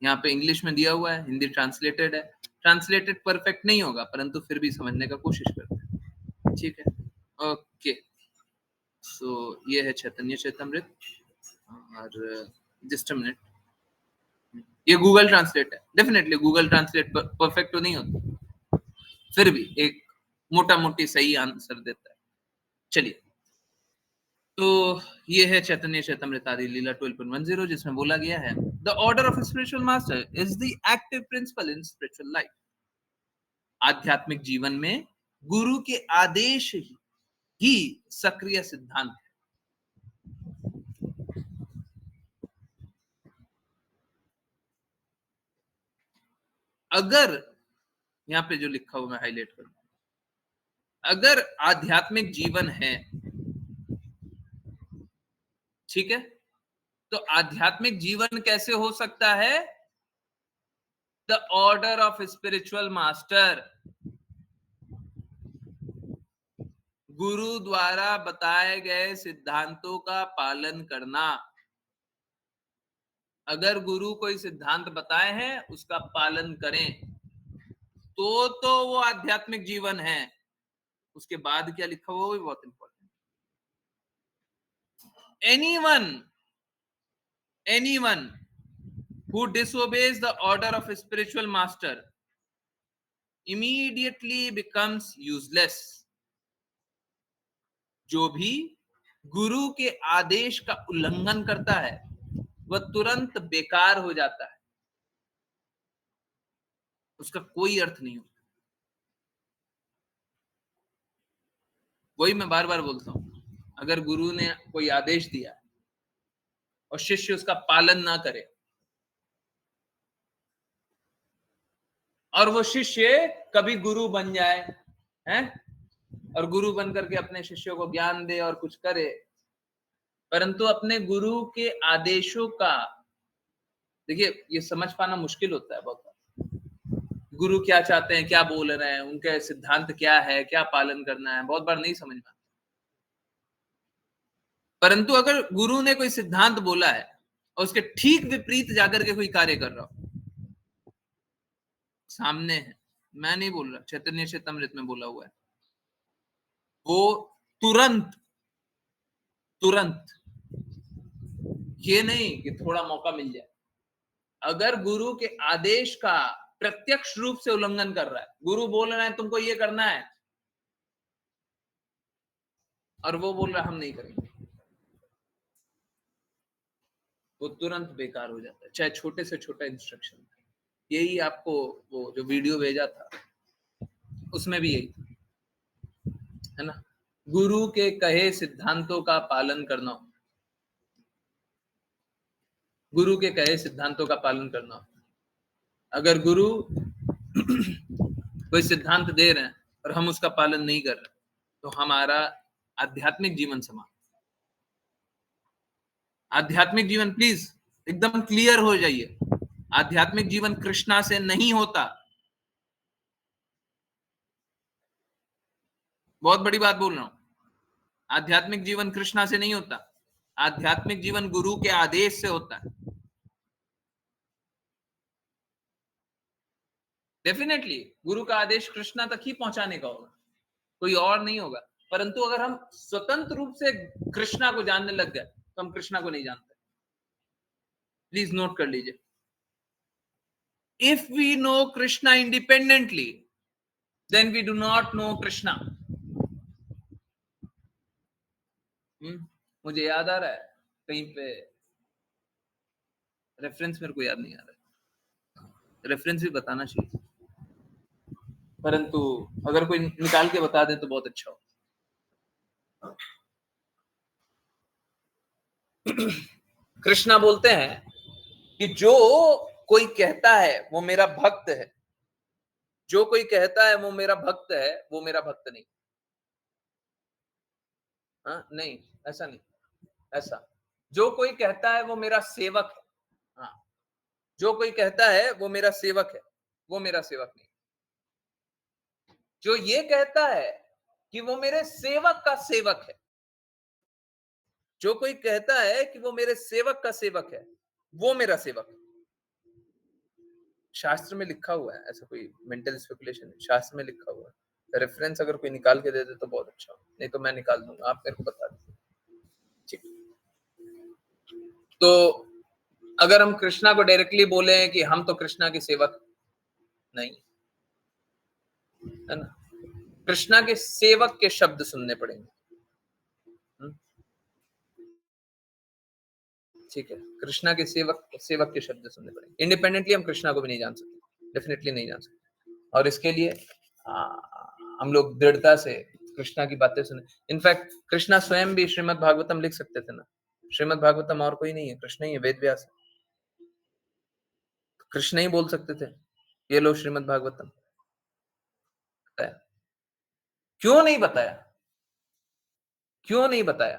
यहाँ पे इंग्लिश में दिया हुआ है, हिंदी ट्रांसलेटेड है, ट्रांसलेटेड परफेक्ट नहीं होगा, परंतु फिर भी समझने का कोशिश करते हैं, ठीक है। ओके, सो ये है चैतन्य चैतामृत, और जस्ट अ मिनट, ये गूगल ट्रांसलेट है। डेफिनेटली गूगल ट्रांसलेट परफेक्ट तो नहीं होता, फिर भी एक मोटा मोटी सही आंसर देता है। चलिए, तो ये है चैतन्य चैतामृत आदि लीला 12.10, जिसमें बोला गया है the order of spiritual master is the active principal in spiritual life. आध्यात्मिक जीवन में गुरु के आदेश ही सक्रिय सिद्धांत है। अगर यहाँ पे जो लिखा हुआ मैं हाईलाइट करूंगा, अगर आध्यात्मिक जीवन है, ठीक है, तो आध्यात्मिक जीवन कैसे हो सकता है, the order of spiritual master, गुरु द्वारा बताए गए सिद्धांतों का पालन करना। अगर गुरु कोई सिद्धांत बताए हैं उसका पालन करें, तो वो आध्यात्मिक जीवन है। उसके बाद क्या लिखा हुआ वो भी बहुत important. anyone who disobeys the order of a spiritual master immediately becomes useless। जो भी गुरु के आदेश का उल्लंघन करता है वह तुरंत बेकार हो जाता है, उसका कोई अर्थ नहीं होता। वही मैं बार बार बोलता हूं, अगर गुरु ने कोई आदेश दिया और शिष्य उसका पालन ना करे, और वो शिष्य कभी गुरु बन जाए, हैं, और गुरु बन करके अपने शिष्यों को ज्ञान दे और कुछ करे, परंतु अपने गुरु के आदेशों का, देखिए ये समझ पाना मुश्किल होता है बहुत। गुरु क्या चाहते हैं, क्या बोल रहे हैं, उनके सिद्धांत क्या है, क्या पालन करना है, बहुत बार नहीं समझ में। परंतु अगर गुरु ने कोई सिद्धांत बोला है और उसके ठीक विपरीत जाकर के कोई कार्य कर रहा हो, सामने है, मैं नहीं बोल रहा, चैतन्य चैतामृत में बोला हुआ है, वो तुरंत ये नहीं कि थोड़ा मौका मिल जाए, अगर गुरु के आदेश का प्रत्यक्ष रूप से उल्लंघन कर रहा है, गुरु बोल रहे हैं तुमको ये करना है, और वो बोल रहा हम नहीं करेंगे, वो तुरंत बेकार हो जाता है, चाहे छोटे से छोटा इंस्ट्रक्शन। यही आपको वो जो वीडियो भेजा था उसमें भी यही था, है ना। गुरु के कहे सिद्धांतों का पालन करना, गुरु के कहे सिद्धांतों का पालन करना। अगर गुरु कोई सिद्धांत दे रहे हैं और हम उसका पालन नहीं कर रहे, तो हमारा आध्यात्मिक जीवन समाप्त। आध्यात्मिक जीवन, प्लीज एकदम क्लियर हो जाइए, आध्यात्मिक जीवन कृष्णा से नहीं होता। बहुत बड़ी बात बोल रहा हूं, आध्यात्मिक जीवन कृष्णा से नहीं होता, आध्यात्मिक जीवन गुरु के आदेश से होता है। डेफिनेटली गुरु का आदेश कृष्णा तक ही पहुंचाने का होगा, कोई और नहीं होगा। परंतु अगर हम स्वतंत्र रूप से कृष्णा को जानने लग गए तो हम कृष्णा को नहीं जानते। प्लीज नोट कर लीजिए, if we know Krishna independently then we do not know Krishna. मुझे याद आ रहा है कहीं पे, रेफरेंस मेरे को याद नहीं आ रहा है, रेफरेंस भी बताना चाहिए, परंतु अगर कोई निकाल के बता दे तो बहुत अच्छा हो। कृष्णा बोलते हैं कि जो कोई कहता है वो मेरा भक्त है, जो कोई कहता है वो मेरा भक्त है, वो मेरा भक्त नहीं। हाँ नहीं, ऐसा नहीं, ऐसा जो कोई कहता है वो मेरा सेवक है। हाँ, जो कोई कहता है वो मेरा सेवक है, वो मेरा सेवक नहीं। जो ये कहता है कि वो मेरे सेवक का सेवक है, जो कोई कहता है कि वो मेरे सेवक का सेवक है, वो मेरा सेवक है। शास्त्र में लिखा हुआ है, ऐसा कोई मेंटल स्पेकुलेशन है, शास्त्र में लिखा हुआ है। रेफरेंस अगर कोई निकाल के दे दे तो बहुत अच्छा, नहीं तो मैं निकाल दूंगा, आप मेरे को बता दीजिए। ठीक, तो अगर हम कृष्णा को डायरेक्टली बोले कि हम तो कृष्णा के सेवक नहीं, है ना, कृष्णा के सेवक के शब्द सुनने पड़ेंगे। ठीक है, कृष्णा के सेवक सेवक के शब्द सुनने पड़ेंगे। इंडिपेंडेंटली हम कृष्णा को भी नहीं जान सकते, डेफिनेटली नहीं जान सकते। और इसके लिए हम लोग दृढ़ता से कृष्णा की बातें सुने। इनफैक्ट कृष्णा स्वयं भी श्रीमद् भागवतम लिख सकते थे ना, श्रीमद् भागवतम और कोई नहीं है, कृष्ण ही है, वेद व्यास है। कृष्ण ही बोल सकते थे ये लो श्रीमद् भागवतम। बताया क्यों नहीं बताया, क्यों नहीं बताया,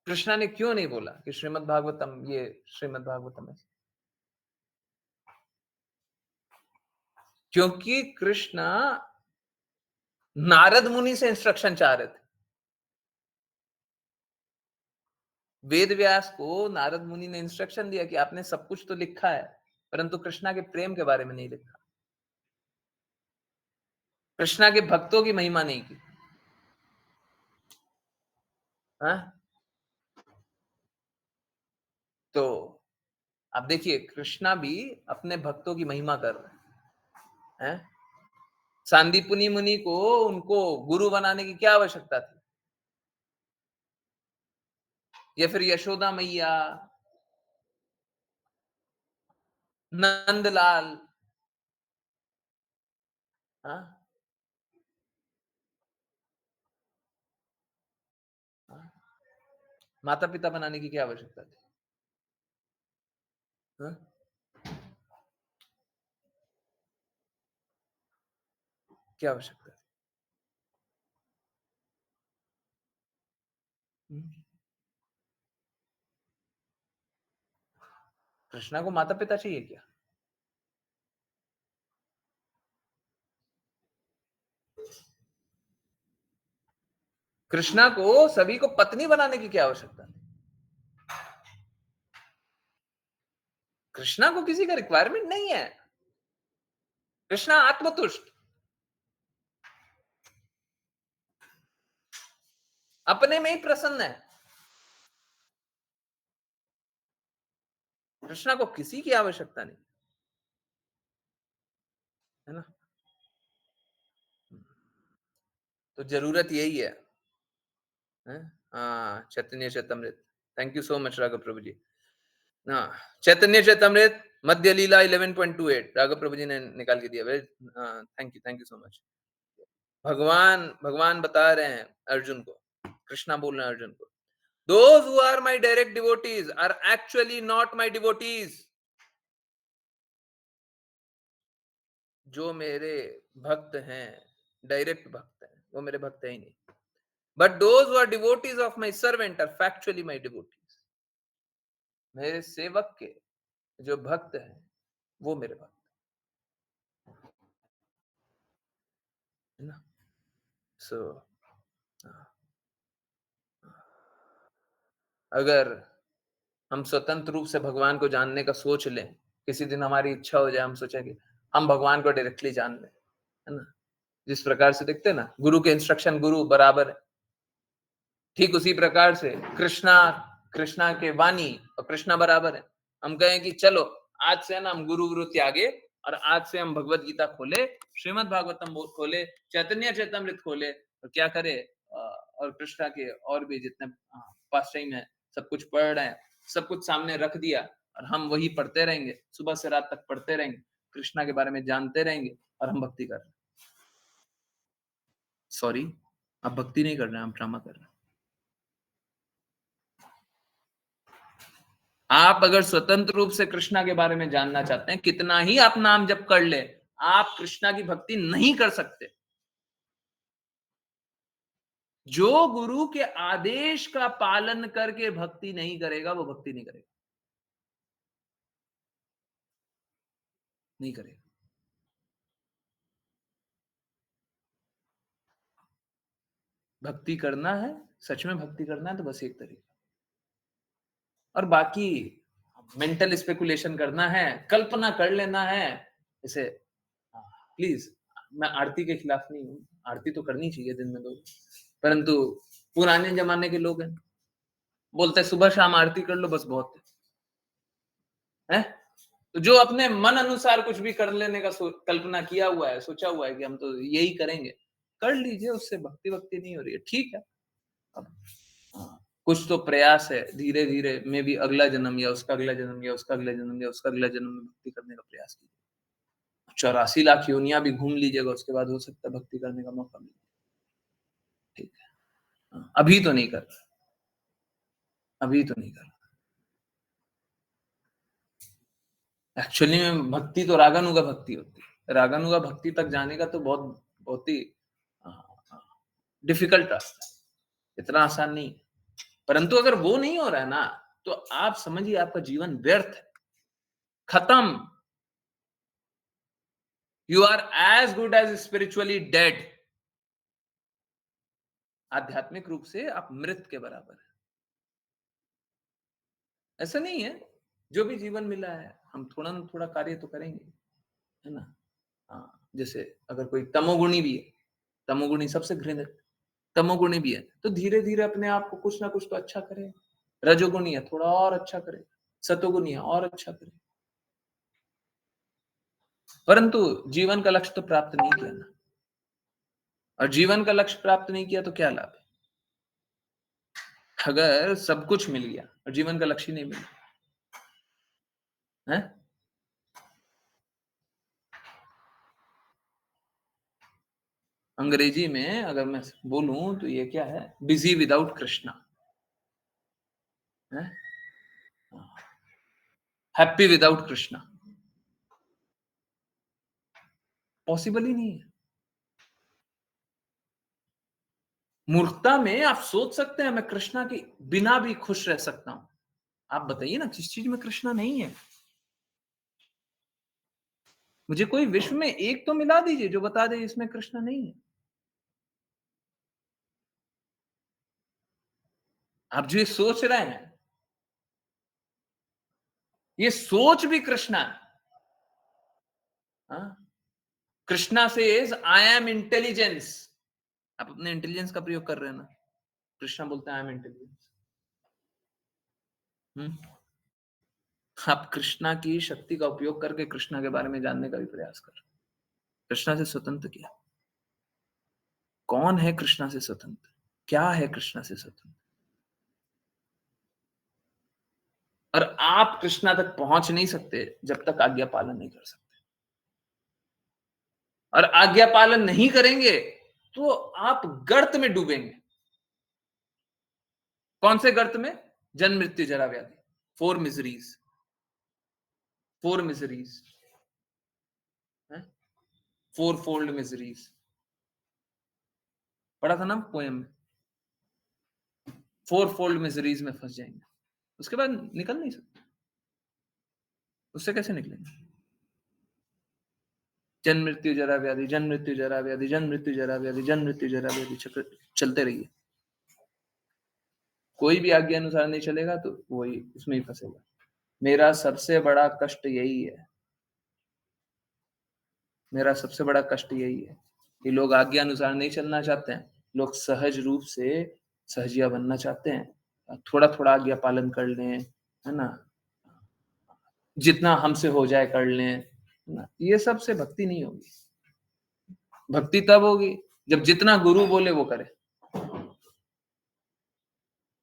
कृष्णा ने क्यों नहीं बोला कि श्रीमद् भागवतम, ये श्रीमद् भागवतम है? क्योंकि कृष्णा नारद मुनि से इंस्ट्रक्शन चाह रहे थे। वेद व्यास को नारद मुनि ने इंस्ट्रक्शन दिया कि आपने सब कुछ तो लिखा है, परंतु कृष्णा के प्रेम के बारे में नहीं लिखा, कृष्णा के भक्तों की महिमा नहीं की। हाँ? तो आप देखिए, कृष्णा भी अपने भक्तों की महिमा कर रहे हैं। सांदीपनि मुनि को उनको गुरु बनाने की क्या आवश्यकता थी? या फिर यशोदा मैया, नंदलाल, हाँ? हाँ? माता पिता बनाने की क्या आवश्यकता थी? हाँ? क्या आवश्यकता थी? कृष्णा को माता पिता चाहिए क्या? कृष्णा को सभी को पत्नी बनाने की क्या आवश्यकता थी? कृष्णा को किसी का रिक्वायरमेंट नहीं है, कृष्णा आत्मतुष्ट, अपने में ही प्रसन्न है। कृष्णा को किसी की आवश्यकता नहीं, है ना। तो जरूरत यही है हाँ, Chaitanya Chaitamrit. Thank you so much Raghav Prabhu ji. हाँ, चैतन्य चैतमृत मध्य लीला 11.28 राघव प्रभु जी ने निकाल के दिया। Very thank you so much. भगवान भगवान बता रहे हैं अर्जुन को, कृष्णा बोल रहे हैं अर्जुन को, those who are my direct devotees are actually not my devotees। जो मेरे भक्त हैं, डायरेक्ट भक्त हैं, वो मेरे भक्त है ही नहीं। But those who are devotees of my servant are factually my devotees। मेरे सेवक के जो भक्त हैं वो मेरे भक्त है ना। सो अगर हम स्वतंत्र रूप से भगवान को जानने का सोच लें, किसी दिन हमारी इच्छा हो जाए, हम सोचेंगे हम भगवान को डायरेक्टली जान लें, है ना। जिस प्रकार से देखते हैं ना, गुरु के इंस्ट्रक्शन गुरु बराबर है, ठीक उसी प्रकार से कृष्णा कृष्णा के वाणी और कृष्णा बराबर है। हम कहें कि चलो आज से ना हम गुरु गुरु त्यागे और आज से हम भगवत गीता खोले, श्रीमद् भागवतम खोले, चैतन्य चैतमृत खोले और क्या करे, और कृष्णा के और भी जितने पास टाइम है सब कुछ पढ़ रहे हैं, सब कुछ सामने रख दिया और हम वही पढ़ते रहेंगे, सुबह से रात तक पढ़ते रहेंगे, कृष्णा के बारे में जानते रहेंगे और हम भक्ति कर रहे हैं। सॉरी, आप भक्ति नहीं कर रहे हैं, आप ड्रामा कर रहे हैं। आप अगर स्वतंत्र रूप से कृष्णा के बारे में जानना चाहते हैं, कितना ही आप नाम जप कर ले, आप कृष्णा की भक्ति नहीं कर सकते। जो गुरु के आदेश का पालन करके भक्ति नहीं करेगा, वो भक्ति नहीं करेगा, नहीं करेगा। भक्ति करना है, सच में भक्ति करना है तो बस एक तरीका, और बाकी मेंटल स्पेकुलेशन करना है, कल्पना कर लेना है इसे। प्लीज, मैं आरती के खिलाफ नहीं हूं, आरती तो करनी चाहिए दिन में 2, परंतु पुराने जमाने के लोग हैं, बोलते सुबह शाम आरती कर लो बस बहुत है। तो जो अपने मन अनुसार कुछ भी कर लेने का कल्पना किया हुआ है, सोचा हुआ है कि हम तो यही करेंगे, कर लीजिए, उससे भक्ति भक्ति नहीं हो रही है, ठीक है। अब कुछ तो प्रयास है, धीरे धीरे में भी अगला जन्म या उसका अगला जन्म या उसका अगला जन्म या उसका अगला जन्म में भक्ति करने का प्रयास कीजिए। 84 लाख योनियां भी घूम लीजिएगा, उसके बाद हो सकता है भक्ति करने का मौका मिले, ठीक है। अभी तो नहीं कर रहा, अभी तो नहीं कर रहा। एक्चुअली में भक्ति तो रागानुगा भक्ति होती है, रागानुगा भक्ति तक जाने का तो बहुत बहुत ही डिफिकल्ट रास्ता है, इतना आसान नहीं है। परंतु अगर वो नहीं हो रहा है ना, तो आप समझिए आपका जीवन व्यर्थ है, खत्म। You are as good as spiritually dead. आध्यात्मिक रूप से आप मृत के बराबर है। ऐसा नहीं है, जो भी जीवन मिला है हम थोड़ा ना थोड़ा कार्य तो करेंगे, है ना। हाँ, जैसे अगर कोई तमोगुणी भी है, तमोगुणी सबसे घृणित, तमोगुणी भी है, तो धीरे धीरे अपने आप को कुछ ना कुछ तो अच्छा करे। रजोगुणी है, थोड़ा और अच्छा करे, सतोगुणी है, और अच्छा करे। परंतु जीवन का लक्ष्य तो प्राप्त नहीं किया ना, और जीवन का लक्ष्य प्राप्त नहीं किया तो क्या लाभ है। अगर सब कुछ मिल गया और जीवन का लक्ष्य नहीं मिला है, अंग्रेजी में अगर मैं बोलूं तो ये क्या है, बिजी विदाउट कृष्णा है, हैप्पी विदाउट कृष्णा, पॉसिबल ही नहीं है। मूर्खता में आप सोच सकते हैं मैं कृष्णा के बिना भी खुश रह सकता हूं। आप बताइए ना किस चीज में कृष्णा नहीं है। मुझे कोई विश्व में एक तो मिला दीजिए जो बता दे इसमें कृष्णा नहीं है। आप जो ये सोच रहे हैं, ये सोच भी कृष्णा है। Krishna says I am intelligence. आप अपने इंटेलिजेंस का प्रयोग कर रहे हैं ना, कृष्णा बोलते हैं आई एम इंटेलिजेंस। आप कृष्णा की शक्ति का उपयोग करके कृष्णा के बारे में जानने का भी प्रयास कर। कृष्णा से स्वतंत्र क्या, कौन है कृष्णा से स्वतंत्र? क्या है कृष्णा से स्वतंत्र? और आप कृष्णा तक पहुंच नहीं सकते जब तक आज्ञा पालन नहीं कर सकते। और आज्ञा पालन नहीं करेंगे तो आप गर्त में डूबेंगे। कौन से गर्त में? जन्म मृत्यु जरा व्याधि, four miseries, four miseries, four fold miseries, पढ़ा था ना पोएम में। फोर फोल्ड मिजरीज में फंस जाएंगे, उसके बाद निकल नहीं सकते। उससे कैसे निकलेंगे? जन्म मृत्यु जरा व्याधि, जन्म मृत्यु जरा व्याधि, जन्म मृत्यु जरा व्याधि, जन्म मृत्यु जरा व्याधि, चक्र चलते रहिए। कोई भी आज्ञा अनुसार नहीं चलेगा तो वही उसमें ही फंसेगा। मेरा सबसे बड़ा कष्ट यही है, मेरा सबसे बड़ा कष्ट यही है कि लोग आज्ञा अनुसार नहीं चलना चाहते हैं। लोग सहज रूप से सहजिया बनना चाहते हैं, थोड़ा थोड़ा आज्ञा पालन कर लें, है ना, जितना हमसे हो जाए कर लें, है ना। ये सब से भक्ति नहीं होगी। भक्ति तब होगी जब जितना गुरु बोले वो करे।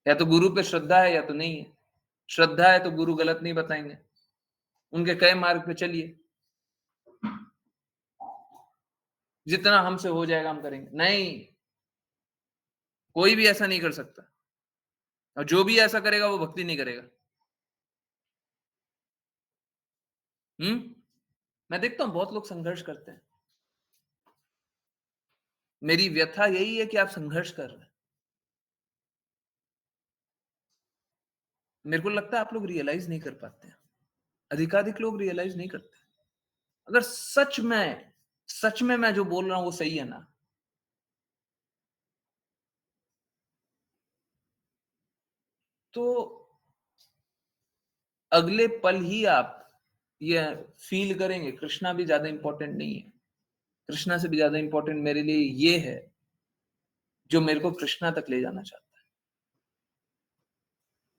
या तो गुरु पे श्रद्धा है या तो नहीं है। श्रद्धा है तो गुरु गलत नहीं बताएंगे, उनके कई मार्ग पे चलिए, जितना हमसे हो जाएगा हम करेंगे। नहीं, कोई भी ऐसा नहीं कर सकता, और जो भी ऐसा करेगा वो भक्ति नहीं करेगा। मैं देखता हूं बहुत लोग संघर्ष करते हैं। मेरी व्यथा यही है कि आप संघर्ष कर रहे हैं। मेरे को लगता है आप लोग रियलाइज नहीं कर पाते हैं, अधिकाधिक लोग रियलाइज नहीं करते। अगर सच में मैं जो बोल रहा हूं वो सही है ना, तो अगले पल ही आप ये फील करेंगे कृष्णा भी ज्यादा इंपॉर्टेंट नहीं है। कृष्णा से भी ज्यादा इंपॉर्टेंट मेरे लिए ये है जो मेरे को कृष्णा तक ले जाना चाहता है।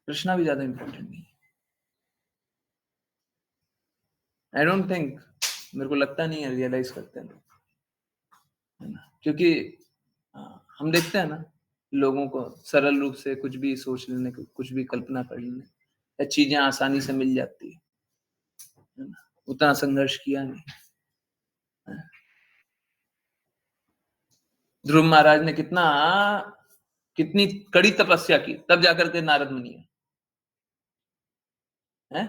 कृष्णा भी ज्यादा इंपॉर्टेंट नहीं है। आई डोंट थिंक, मेरे को लगता नहीं है रियलाइज करते हैं लोग, है ना। क्योंकि हम देखते हैं ना लोगों को सरल रूप से कुछ भी सोच लेने, कुछ भी कल्पना कर लेने, या चीजें आसानी से मिल जाती है ना। उतना संघर्ष किया नहीं। ध्रुव महाराज ने कितनी कड़ी तपस्या की, तब जाकर के नारद मुनि है।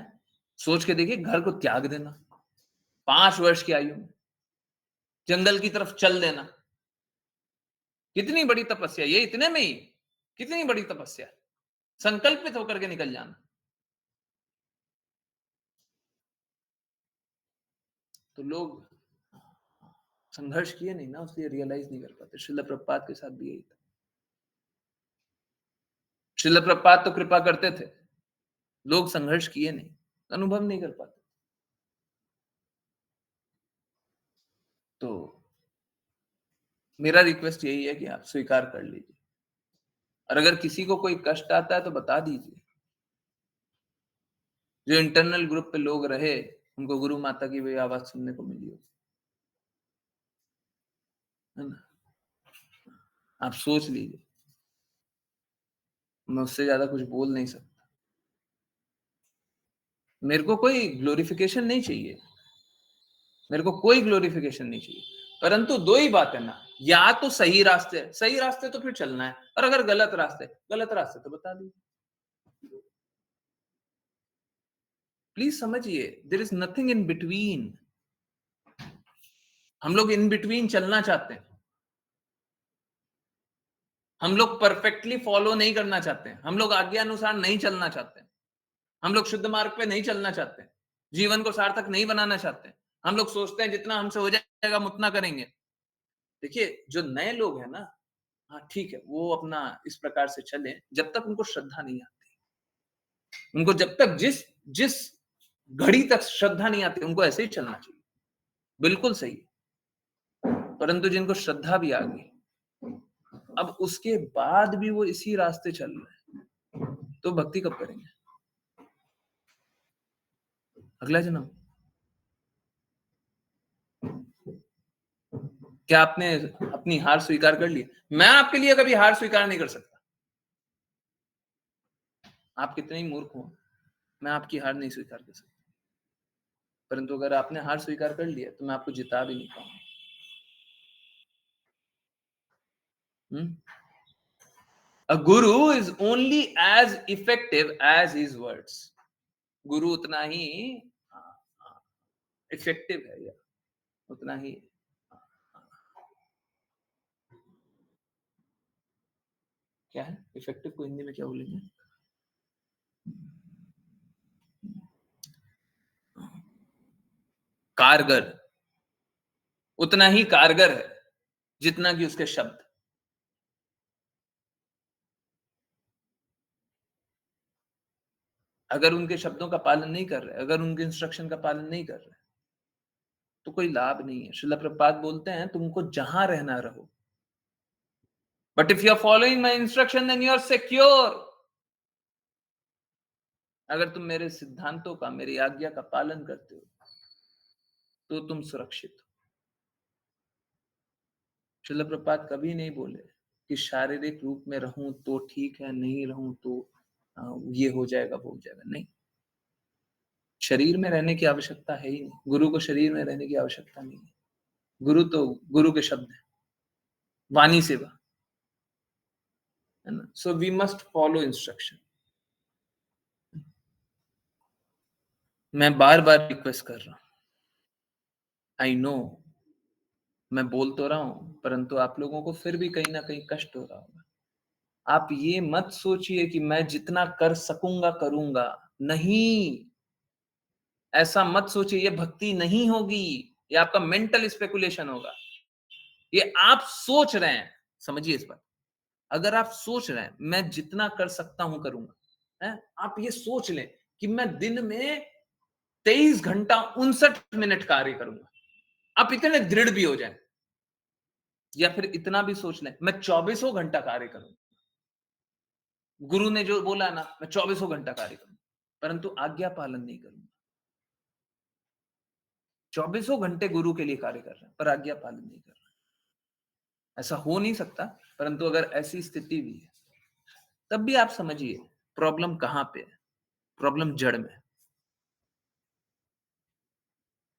सोच के देखिए, घर को त्याग देना, 5 वर्ष की आयु में जंगल की तरफ चल देना, कितनी बड़ी तपस्या। ये इतने में ही कितनी बड़ी तपस्या, संकल्पित होकर के निकल जाना। तो लोग संघर्ष किए नहीं ना, उसलिए रियलाइज नहीं कर पाते। श्रील प्रभुपाद के साथ भी यही था। श्रील प्रभुपाद तो कृपा करते थे, लोग संघर्ष किए नहीं, अनुभव नहीं कर पाते। तो मेरा रिक्वेस्ट यही है कि आप स्वीकार कर लीजिए, और अगर किसी को कोई कष्ट आता है तो बता दीजिए। जो इंटरनल ग्रुप पे लोग रहे उनको गुरु माता की भी आवाज सुनने को मिली हो, है ना। आप सोच लीजिए, मैं उससे ज्यादा कुछ बोल नहीं सकता। मेरे को कोई ग्लोरिफिकेशन नहीं चाहिए, मेरे को कोई ग्लोरिफिकेशन नहीं चाहिए, परंतु दो ही बात है ना, या तो सही रास्ते तो फिर चलना है, और अगर गलत रास्ते तो बता दीजिए। प्लीज समझिए, there is nothing in between. हम लोग इन बिटवीन चलना चाहते हैं, हम लोग परफेक्टली फॉलो नहीं करना चाहते हैं, हम लोग आज्ञा अनुसार नहीं चलना चाहते हैं, हम लोग शुद्ध मार्ग पे नहीं चलना चाहते हैं, जीवन को सार्थक नहीं बनाना चाहते हैं। हम लोग सोचते हैं जितना हमसे हो जाएगा हम उतना करेंगे। देखिए, जो नए लोग हैं ना, हाँ ठीक है, वो अपना इस प्रकार से चले जब तक उनको श्रद्धा नहीं आती। उनको जब तक जिस जिस घड़ी तक श्रद्धा नहीं आती उनको ऐसे ही चलना चाहिए, बिल्कुल सही। परंतु जिनको श्रद्धा भी आ गई, अब उसके बाद भी वो इसी रास्ते चल रहे हैं, तो भक्ति कब करेंगे? अगला जन्म। क्या आपने अपनी हार स्वीकार कर ली? मैं आपके लिए कभी हार स्वीकार नहीं कर सकता। आप कितने ही मूर्ख हो, मैं आपकी हार नहीं स्वीकार कर सकता। परंतु अगर आपने हार स्वीकार कर लिया तो मैं आपको जिता भी नहीं पाऊंगा। A guru is only as effective as his words. गुरु उतना ही इफेक्टिव है या उतना ही क्या है इफेक्टिव को हिंदी में क्या बोलेंगे? कारगर, उतना ही कारगर है जितना कि उसके शब्द। अगर उनके शब्दों का पालन नहीं कर रहे, अगर उनके इंस्ट्रक्शन का पालन नहीं कर रहे, तो कोई लाभ नहीं है। श्रील प्रभुपाद बोलते हैं तुमको जहां रहना रहो, but if you are following my instruction then you are secure. अगर तुम मेरे सिद्धांतों का, मेरी आज्ञा का पालन करते हो तो तुम सुरक्षित हो। श्रील प्रभुपाद कभी नहीं बोले कि शारीरिक रूप में रहूं तो ठीक है, नहीं रहूं तो ये हो जाएगा, वो हो जाएगा। नहीं, शरीर में रहने की आवश्यकता है ही नहीं। गुरु को शरीर में रहने की आवश्यकता नहीं है। गुरु तो गुरु के शब्द है, वाणी सेवा है ना। So we must follow instruction. मैं बार बार रिक्वेस्ट कर रहा हूं, आई नो मैं बोल तो रहा हूं, परंतु आप लोगों को फिर भी कहीं ना कहीं कष्ट हो रहा होगा। आप ये मत सोचिए कि मैं जितना कर सकूंगा करूंगा। नहीं, ऐसा मत सोचिए। ये भक्ति नहीं होगी, ये आपका मेंटल स्पेकुलेशन होगा। ये आप सोच रहे हैं, समझिए इस पर। अगर आप सोच रहे हैं मैं जितना कर सकता हूं करूंगा, है, आप ये सोच लें कि मैं दिन में 23 घंटा 59 मिनट कार्य करूंगा। आप इतने दृढ़ भी हो जाएं, या फिर इतना भी सोच लें मैं 24 घंटा कार्य करूंगा। गुरु ने जो बोला ना, मैं 24 घंटा कार्य करूंगा, परंतु आज्ञा पालन नहीं करूंगा। 24 घंटे गुरु के लिए कार्य कर रहे हैं पर आज्ञा पालन नहीं कर रहे। ऐसा हो नहीं सकता, परंतु अगर ऐसी स्थिति भी है तब भी आप समझिए प्रॉब्लम कहां पे है। प्रॉब्लम जड़ में।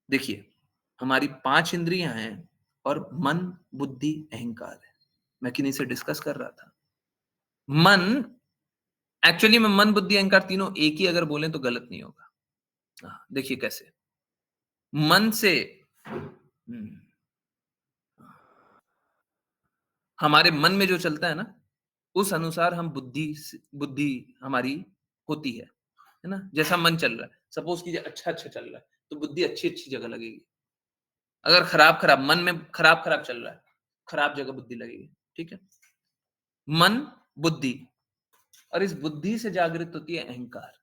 देखिए, हमारी 5 इंद्रियां हैं और मन, बुद्धि, अहंकार है। मैं किन्हीं से डिस्कस कर रहा था। मन, एक्चुअली में मन, बुद्धि, अहंकार तीनों एक ही अगर बोलें तो गलत नहीं होगा। देखिए कैसे। मन से हमारे मन में जो चलता है ना, उस अनुसार हम बुद्धि हमारी होती है ना। जैसा मन चल रहा है, सपोज कीजिए अच्छा चल रहा है तो बुद्धि अच्छी जगह लगेगी। अगर खराब मन में खराब चल रहा है, खराब जगह बुद्धि लगेगी। ठीक है, मन, बुद्धि, और इस बुद्धि से जागृत होती है अहंकार।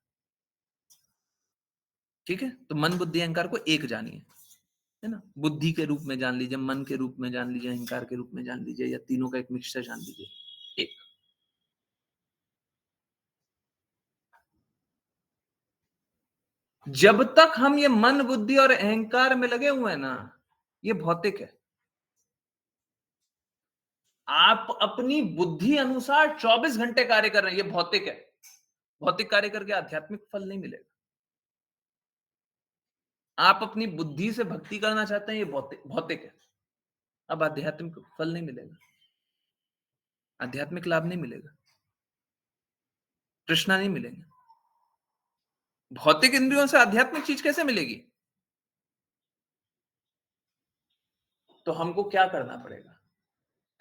ठीक है, तो मन, बुद्धि, अहंकार को एक जानिए, है ना। बुद्धि के रूप में जान लीजिए, मन के रूप में जान लीजिए, अहंकार के रूप में जान लीजिए, या तीनों का एक मिक्सचर जान लीजिए। एक जब तक हम ये मन, बुद्धि और अहंकार में लगे हुए हैं ना, ये भौतिक है। आप अपनी बुद्धि अनुसार 24 घंटे कार्य कर रहे हैं, ये भौतिक है। भौतिक कार्य करके आध्यात्मिक फल नहीं मिलेगा। आप अपनी बुद्धि से भक्ति करना चाहते हैं, ये भौतिक है। अब आध्यात्मिक फल नहीं मिलेगा, आध्यात्मिक लाभ नहीं मिलेगा, तृष्णा नहीं मिलेगी। भौतिक इंद्रियों से आध्यात्मिक चीज कैसे मिलेगी? तो हमको क्या करना पड़ेगा?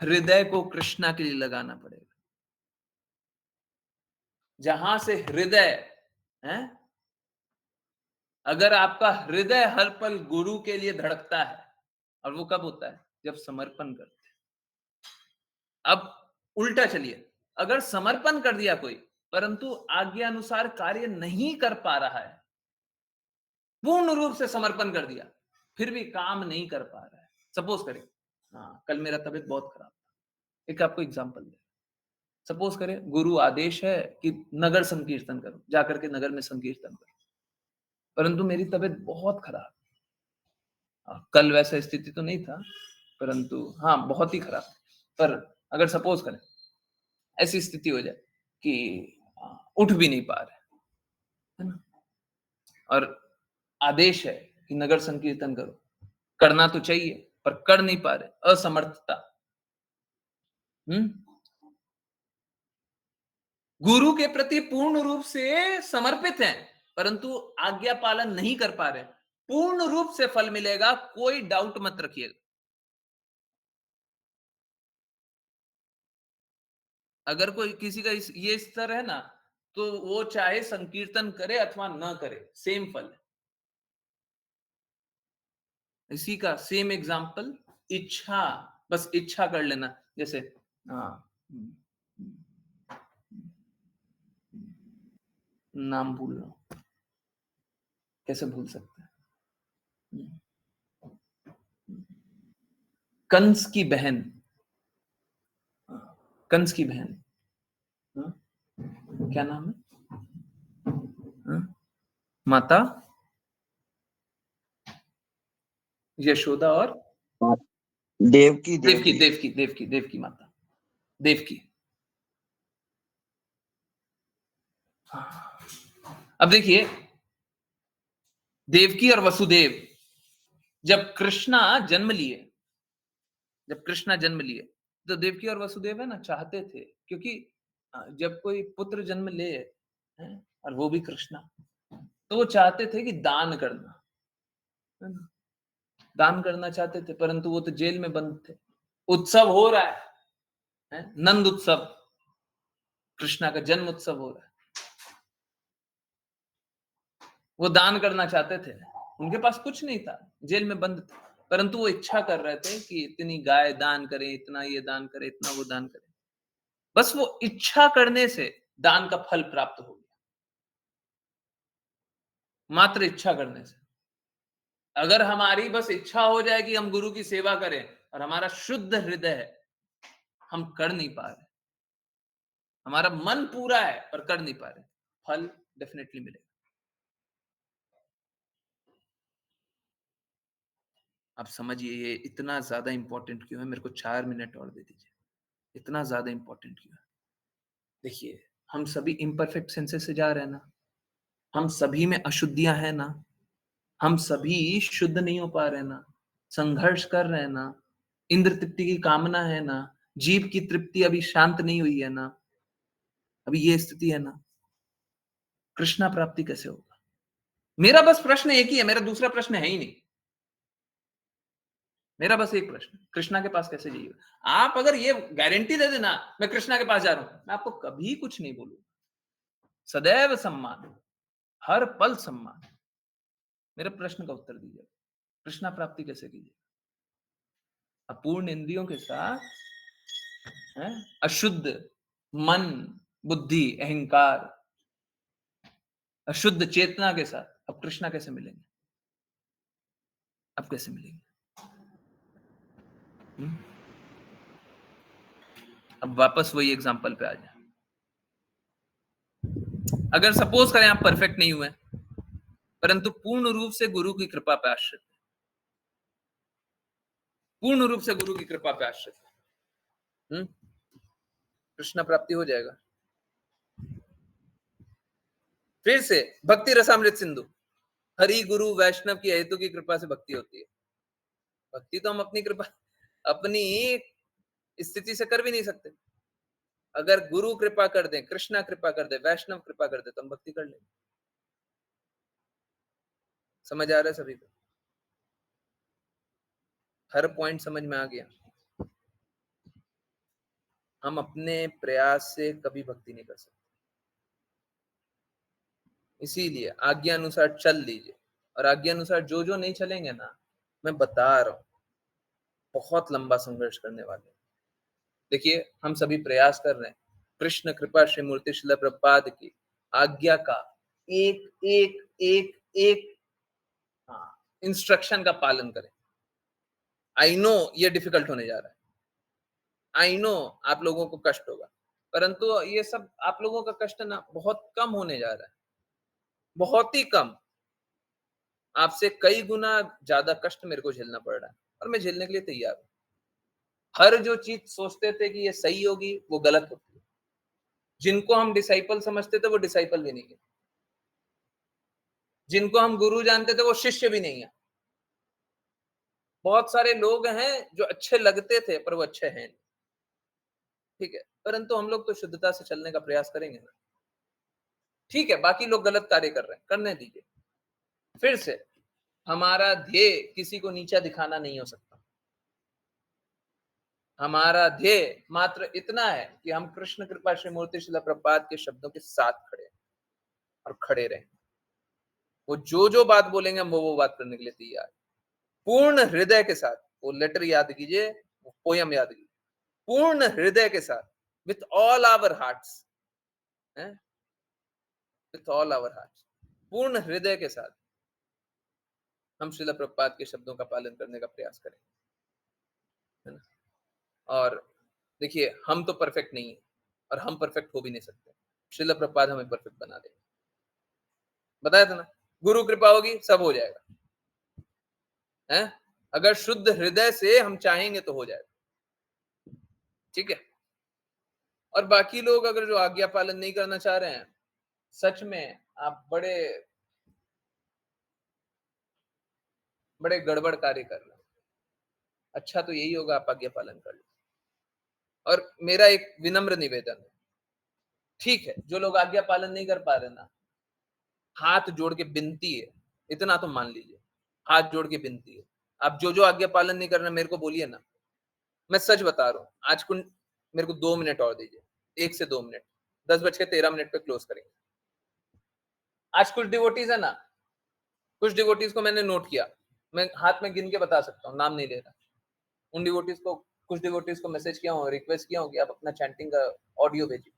हृदय को कृष्णा के लिए लगाना पड़ेगा। जहां से हृदय है, अगर आपका हृदय हर पल गुरु के लिए धड़कता है, और वो कब होता है? जब समर्पण करते हैं। अब उल्टा चलिए, अगर समर्पण कर दिया कोई परंतु आज्ञा अनुसार कार्य नहीं कर पा रहा है, पूर्ण रूप से समर्पण कर दिया फिर भी काम नहीं कर पा रहा है। सपोज करें, कल मेरा तबीयत बहुत खराब था, एक आपको एग्जांपल दे। सपोज करें गुरु आदेश है कि नगर संकीर्तन करो, जाकर के नगर में संकीर्तन करो, परंतु मेरी तबीयत बहुत खराब। कल वैसा स्थिति तो नहीं था, परंतु हाँ, बहुत ही खराब। पर अगर सपोज करें ऐसी स्थिति हो जाए कि उठ भी नहीं पा रहे, है ना? और आदेश है कि नगर संकीर्तन करो, करना तो चाहिए पर कर नहीं पा रहे, असमर्थता। गुरु के प्रति पूर्ण रूप से समर्पित हैं, परंतु आज्ञा पालन नहीं कर पा रहे, पूर्ण रूप से फल मिलेगा, कोई डाउट मत रखिएगा। अगर कोई किसी का ये स्तर है ना, तो वो चाहे संकीर्तन करे अथवा न करे, सेम फल है। इसी का सेम एग्जाम्पल, इच्छा, बस इच्छा कर लेना। जैसे नाम भूल रहा हूं, कैसे भूल सकते हैं? कंस की बहन, कंस की बहन, क्या नाम है? माता यशोदा और
देवकी
देवकी,
देवकी
देवकी, देवकी, देवकी माता, देवकी। अब देखिए, देवकी और वसुदेव, जब कृष्णा जन्म लिए, जब कृष्णा जन्म लिए, तो देवकी और वसुदेव है ना चाहते थे, क्योंकि जब कोई पुत्र जन्म ले, और वो भी कृष्णा, तो वो चाहते थे कि दान करना, है ना? दान करना चाहते थे, परंतु वो तो जेल में बंद थे। उत्सव हो रहा है, नंद उत्सव, कृष्णा का जन्म उत्सव हो रहा है। वो दान करना चाहते थे, उनके पास कुछ नहीं था, जेल में बंद थे, परंतु वो इच्छा कर रहे थे कि इतनी गाय दान करें, इतना ये दान करें, इतना वो दान करें। बस वो इच्छा करने से दान का फल प्राप्त हो गया, मात्र इच्छा करने से। अगर हमारी बस इच्छा हो जाए कि हम गुरु की सेवा करें और हमारा शुद्ध हृदय है, हम कर नहीं पा रहे, हमारा मन पूरा है पर कर नहीं पा रहे, फल डेफिनेटली मिलेगा। अब समझिए ये इतना ज्यादा इंपॉर्टेंट क्यों है, मेरे को 4 मिनट और दे दीजिए। इतना ज्यादा इंपॉर्टेंट क्यों है? देखिए, हम सभी इम्परफेक्ट सेंसेस से जा रहे हैं ना, हम सभी में अशुद्धियां हैं ना, हम सभी शुद्ध नहीं हो पा रहे ना, संघर्ष कर रहे हैं ना, इंद्र तृप्ति की कामना है ना, जीव की तृप्ति अभी शांत नहीं हुई है ना, अभी ये स्थिति है ना, कृष्णा प्राप्ति कैसे होगा? मेरा बस प्रश्न एक ही है, मेरा दूसरा प्रश्न है ही नहीं। मेरा बस एक प्रश्न, कृष्णा के पास कैसे जाइएगा? आप अगर ये गारंटी दे देना मैं कृष्णा के पास जा रहा हूं, मैं आपको कभी कुछ नहीं बोलूंगा, सदैव सम्मान, हर पल सम्मान। मेरे प्रश्न का उत्तर दीजिए, कृष्णा प्राप्ति कैसे कीजिए? अपूर्ण इंद्रियों के साथ, अशुद्ध मन, बुद्धि, अहंकार, अशुद्ध चेतना के साथ अब कृष्णा कैसे मिलेंगे? अब कैसे मिलेंगे? अब वापस वही एग्जांपल पे आ जाए। अगर सपोज करें आप परफेक्ट नहीं हुए, परंतु पूर्ण रूप से गुरु की कृपा पे आश्रित, पूर्ण रूप से गुरु की कृपा पे आश्रित, कृष्ण प्राप्ति हो जाएगा। फिर से भक्ति रसामृत सिंधु, हरि गुरु वैष्णव की हेतु की कृपा से भक्ति होती है। भक्ति तो हम अपनी कृपा, अपनी स्थिति से कर भी नहीं सकते। अगर गुरु कृपा कर दे, कृष्णा कृपा कर दे, वैष्णव कृपा कर दे, तो हम भक्ति कर लेंगे। समझ आ रहा है सभी को? हर पॉइंट समझ में आ गया? हम अपने प्रयास से कभी भक्ति नहीं कर सकते, इसीलिए आज्ञा अनुसार चल लीजिए। और आज्ञा अनुसार जो जो नहीं चलेंगे ना, मैं बता रहा हूं, बहुत लंबा संघर्ष करने वाले हैं। देखिए, हम सभी प्रयास कर रहे हैं, कृष्ण कृपा श्री मूर्ति शिला प्रभुपाद की आज्ञा का एक एक एक एक इंस्ट्रक्शन का पालन करें। आई नो ये डिफिकल्ट होने जा रहा है, आई नो आप लोगों को कष्ट होगा, परंतु ये सब आप लोगों का कष्ट ना बहुत कम होने जा रहा है, बहुत ही कम। आपसे कई गुना ज्यादा कष्ट मेरे को झेलना पड़ रहा है और मैं झेलने के लिए तैयार हूं। हर जो चीज सोचते थे कि ये सही होगी वो गलत होती है। जिनको हम डिसाइपल समझते थे वो डिसाइपल भी नहीं है, जिनको हम गुरु जानते थे वो शिष्य भी नहीं है। बहुत सारे लोग हैं जो अच्छे लगते थे पर वो अच्छे हैं नहीं, ठीक है। परंतु हम लोग तो शुद्धता से चलने का प्रयास करेंगे ना। ठीक है, बाकी लोग गलत कार्य कर रहे हैं, करने दीजिए। फिर से हमारा ध्येय किसी को नीचा दिखाना नहीं हो सकता। हमारा ध्येय मात्र इतना है कि हम कृष्ण कृपा श्री मूर्ति शिला प्रभुपाद के शब्दों के साथ खड़े हैं और खड़े रहें। वो जो बात बोलेंगे हम वो बात करने के लिए तैयार, पूर्ण हृदय के साथ। वो लेटर याद कीजिए, वो पोयम याद कीजिए, पूर्ण हृदय के साथ, with all our hearts, with all our hearts, पूर्ण हृदय के साथ हम श्रील प्रभुपाद के शब्दों का पालन करने का प्रयास करें, है ना। और देखिए, हम तो परफेक्ट नहीं है और हम परफेक्ट हो भी नहीं सकते। श्रील प्रभुपाद हमें परफेक्ट बना देंगे, बताया था ना। गुरु कृपा होगी सब हो जाएगा, है। अगर शुद्ध हृदय से हम चाहेंगे तो हो जाएगा, ठीक है। और बाकी लोग अगर जो आज्ञा पालन नहीं करना चाह रहे हैं, सच में आप बड़े बड़े गड़बड़ कार्य कर रहे हैं। अच्छा तो यही होगा आप आज्ञा पालन कर लें। और मेरा एक विनम्र निवेदन है, ठीक है, जो लोग आज्ञा पालन नहीं कर पा रहे ना, हाथ जोड़ के विनती है, इतना तो मान लीजिए, हाथ जोड़ के विनती है। आप जो आज्ञा पालन नहीं कर रहे मेरे को बोलिए ना, मैं सच बता रहा हूँ। आज मेरे को 2 मिनट और दीजिए, 1 से 2 मिनट, 10:13 पे क्लोज करेंगे। आज कुछ डिवोटीज है ना, कुछ डिवोटीज को मैंने नोट किया, मैं हाथ में गिन के बता सकता हूँ, नाम नहीं ले रहा। उन डिवोटीज को, कुछ डिवोटीज को मैसेज किया हूँ, रिक्वेस्ट किया हूँ कि आप अपना चैंटिंग का ऑडियो भेजिए।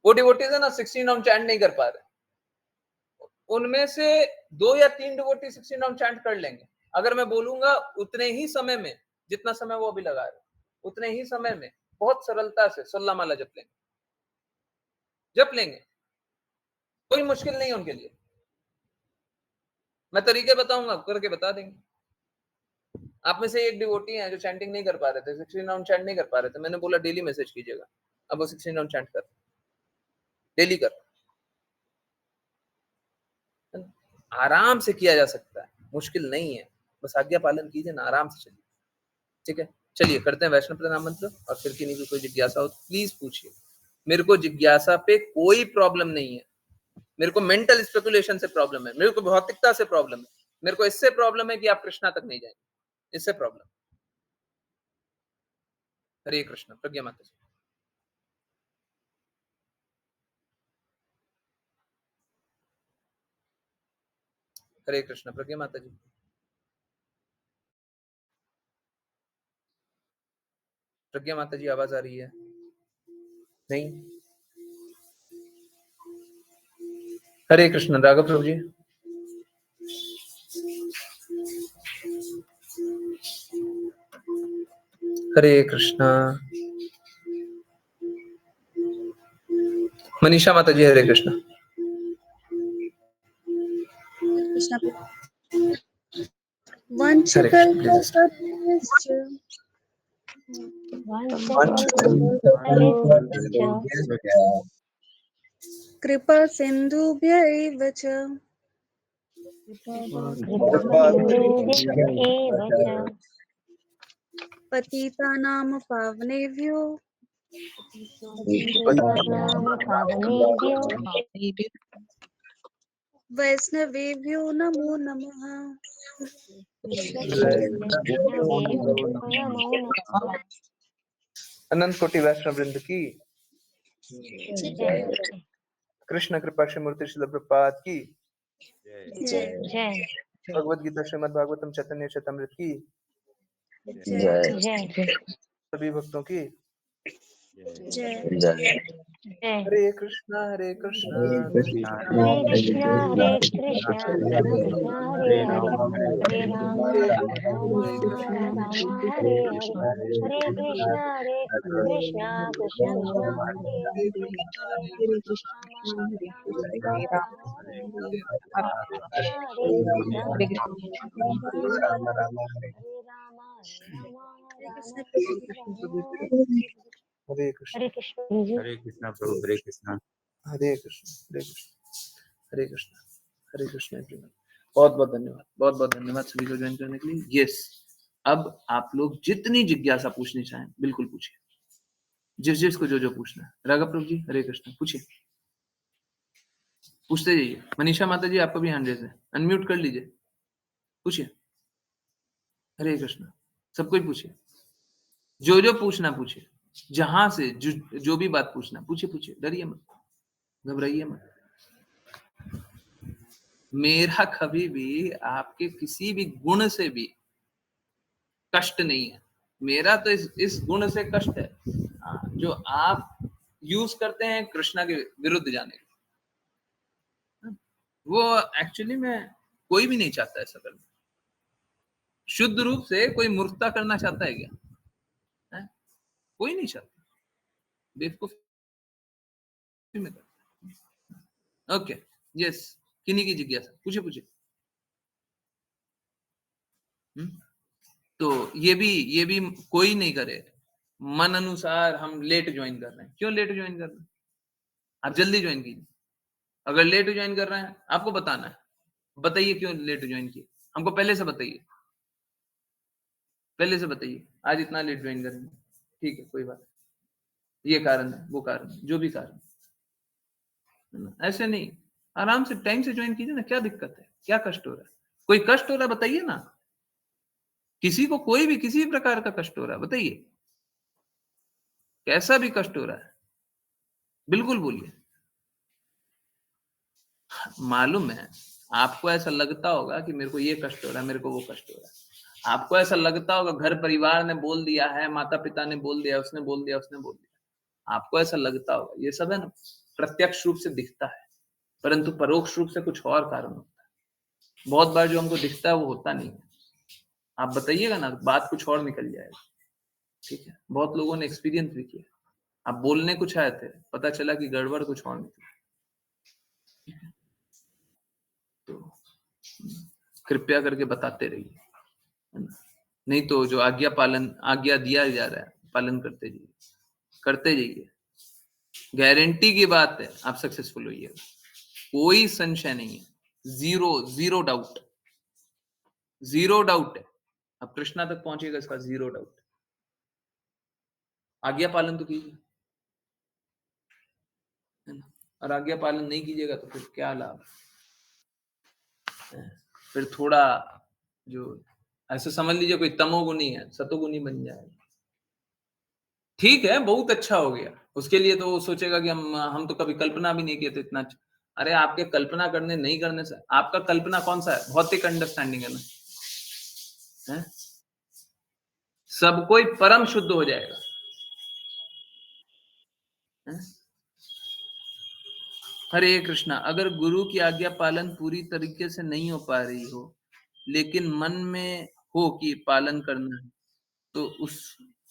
वो डिवोटीज है ना 16 राउंड चैंट नहीं कर पा रहे, उनमें से 2 या 3 डिवोटी 16 राउंड चैंट कर लेंगे। अगर मैं बोलूंगा उतने ही समय में, जितना समय वो अभी लगा रहे, उतने ही समय में बहुत सरलता से 16 माला जप लेंगे, कोई मुश्किल नहीं है उनके लिए। मैं तरीके बताऊंगा, करके बता देंगे। आप में से एक डिवोटी है जो चैंटिंग नहीं कर पा रहे थे, 16 राउंड चैंट नहीं कर पा रहे थे, मैंने बोला डेली मैसेज कीजिएगा, अब वो 16 राउंड चैंट कर, डेली कर। आराम से किया जा सकता है, मुश्किल नहीं है, बस आज्ञा पालन कीजिए ना, आराम से चलिए, ठीक है। चलिए करते हैं वैष्णव प्रणाम मंत्र, और फिर किन्हीं को कोई जिज्ञासा हो तो प्लीज पूछिए। मेरे को जिज्ञासा पे कोई प्रॉब्लम नहीं है, मेरे को मेंटल स्पेकुलेशन से प्रॉब्लम है, मेरे को भौतिकता से प्रॉब्लम है, मेरे को इससे प्रॉब्लम है कि आप कृष्णा तक नहीं जाएंगे, इससे प्रॉब्लम। हरे कृष्ण। प्रज्ञा माता जी। हरे कृष्ण। प्रज्ञा माता जी। प्रज्ञा माता जी आवाज आ रही है? नहीं। हरे कृष्ण। राघव प्रभु जी। हरे कृष्णा। मनीषा माता जी। हरे कृष्णा।
कृपा सिन्धुभ्यैव च पतितानां पावनेभ्यो वैष्णवेभ्यो नमो नमः।
अनंत कोटि वैष्णव वृंद की कृष्ण कृपा श्री मूर्ति श्रील प्रभुपाद की
जय।
भगवद गीता श्रीमद् भागवतम चैतन्य चैतमृत की सभी भक्तों की
जय।
हरे कृष्णा कृष्णा
कृष्णा कृष्णा हरे कृष्णा कृष्णा हरे हरे हरे राम राम हरे हरे हरे कृष्णा कृष्णा कृष्णा हरे हरे हरे राम हरे कृष्णा कृष्णा हरे राम
हरे कृष्ण
हरे कृष्ण जी।
हरे कृष्णा प्रभु हरे कृष्णा हरे कृष्ण हरे कृष्ण
हरे कृष्ण हरे कृष्ण एवरीवन। बहुत बहुत धन्यवाद, बहुत बहुत धन्यवाद सभी को ज्वाइन करने के लिए। यस, अब आप लोग जितनी जिज्ञासा पूछनी चाहें बिल्कुल पूछिए, जिस जिसको जो जो पूछना है। राघव प्रभु जी हरे कृष्ण, पूछिए, पूछते जाइए। मनीषा माता जी आपको भी हैंड रेज है, अनम्यूट कर लीजिए, पूछिए। हरे कृष्ण, सब कुछ पूछिए, जो जो पूछना पूछिए, जहां से जो भी बात पूछना पूछिए, पूछिए, डरिए मत, घबराइए मत। मेरा कभी भी आपके किसी भी गुण से भी कष्ट नहीं है। मेरा तो इस गुण से कष्ट है जो आप यूज करते हैं कृष्णा के विरुद्ध जाने के। वो एक्चुअली में कोई भी नहीं चाहता ऐसा करना। शुद्ध रूप से कोई मूर्खता करना चाहता है क्या? है? कोई नहीं चाहता, बेवकूफ में करता। ओके, यस, किन्हीं की जिज्ञासा पूछे पूछे। तो ये भी कोई नहीं करे मन अनुसार। हम लेट ज्वाइन कर रहे हैं, क्यों लेट ज्वाइन कर रहे हैं? आप जल्दी ज्वाइन कीजिए। अगर लेट ज्वाइन कर रहे हैं आपको बताना है, बताइए क्यों लेट ज्वाइन किए, हमको पहले से बताइए, पहले से बताइए आज इतना लेट ज्वाइन करेंगे, ठीक है कोई बात नहीं, ये कारण है वो कारण है, जो भी कारण है ना, ऐसे नहीं, आराम से टाइम से ज्वाइन कीजिए ना। क्या दिक्कत है, क्या कष्ट हो रहा है? कोई कष्ट हो रहा है बताइए ना, किसी को कोई भी किसी भी प्रकार का कष्ट हो रहा है बताइए, कैसा भी कष्ट हो रहा है बिल्कुल बोलिए। मालूम है आपको ऐसा लगता होगा कि मेरे को ये कष्ट हो रहा है, मेरे को वो कष्ट हो रहा है। आपको ऐसा लगता होगा घर परिवार ने बोल दिया है, माता पिता ने बोल दिया, उसने बोल दिया, उसने बोल दिया, आपको ऐसा लगता होगा। ये सब है ना, प्रत्यक्ष रूप से दिखता है, परंतु परोक्ष रूप से कुछ और कारण होता है। बहुत बार जो हमको दिखता है वो होता नहीं है। आप बताइएगा ना, बात कुछ और निकल जाएगा, ठीक है। बहुत लोगों ने एक्सपीरियंस भी किया, आप बोलने कुछ आए थे, पता चला कि गड़बड़ कुछ और निकली। तो कृपया करके बताते रहिए, है ना? नहीं तो जो आज्ञा दिया जा रहा है पालन करते जाइए, करते जाइए। गारंटी की बात है आप सक्सेसफुल होइएगा, कोई संशय नहीं है, zero zero doubt, zero doubt है। अब कृष्णा तक पहुंचेगा इसका जीरो डाउट। आज्ञा पालन तो कीजिए, है ना? और आज्ञा पालन नहीं कीजिएगा तो फिर क्या लाभ है? फिर थोड़ा जो ऐसे समझ लीजिए कोई तमोगुनी है, सतोगुनी बन जाएगा। ठीक है, बहुत अच्छा हो गया, उसके लिए तो वो सोचेगा कि हम तो कभी कल्पना भी नहीं किए थे इतना अच्छा। अरे आपके कल्पना करने नहीं करने से, आपका कल्पना कौन सा है? भौतिक अंडरस्टैंडिंग है ना, है? सब कोई परम शुद्ध हो जाएगा, है? हरे कृष्णा, अगर गुरु की आज्ञा पालन पूरी तरीके से नहीं हो पा रही हो, लेकिन मन में हो कि पालन करना है, तो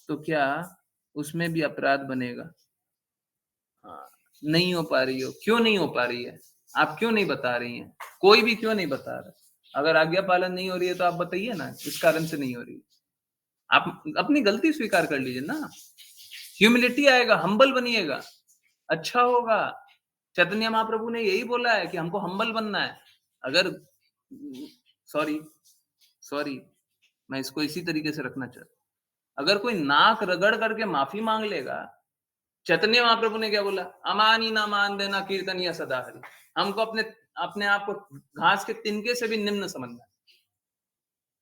तो क्या उसमें भी अपराध बनेगा? हाँ, नहीं हो पा रही हो, क्यों नहीं हो पा रही है? आप क्यों नहीं बता रही हैं? कोई भी क्यों नहीं बता रहा? अगर आज्ञा पालन नहीं हो रही है तो आप बताइए ना, इस कारण से नहीं हो रही। आप अपनी गलती स्वीकार कर लीजिए ना, ह्यूमिलिटी आएगा, हम्बल बनिएगा, अच्छा होगा। चैतन्य महाप्रभु ने यही बोला है कि हमको हम्बल बनना है। अगर सॉरी सॉरी मैं इसको इसी तरीके से रखना चाहता हूं, अगर कोई नाक रगड़ करके माफी मांग लेगा, चैतन्य महाप्रभु ने क्या बोला? अमानी ना मान देना कीर्तन या सदा हरि। हमको अपने अपने आप को घास के तिनके से भी निम्न समझना है।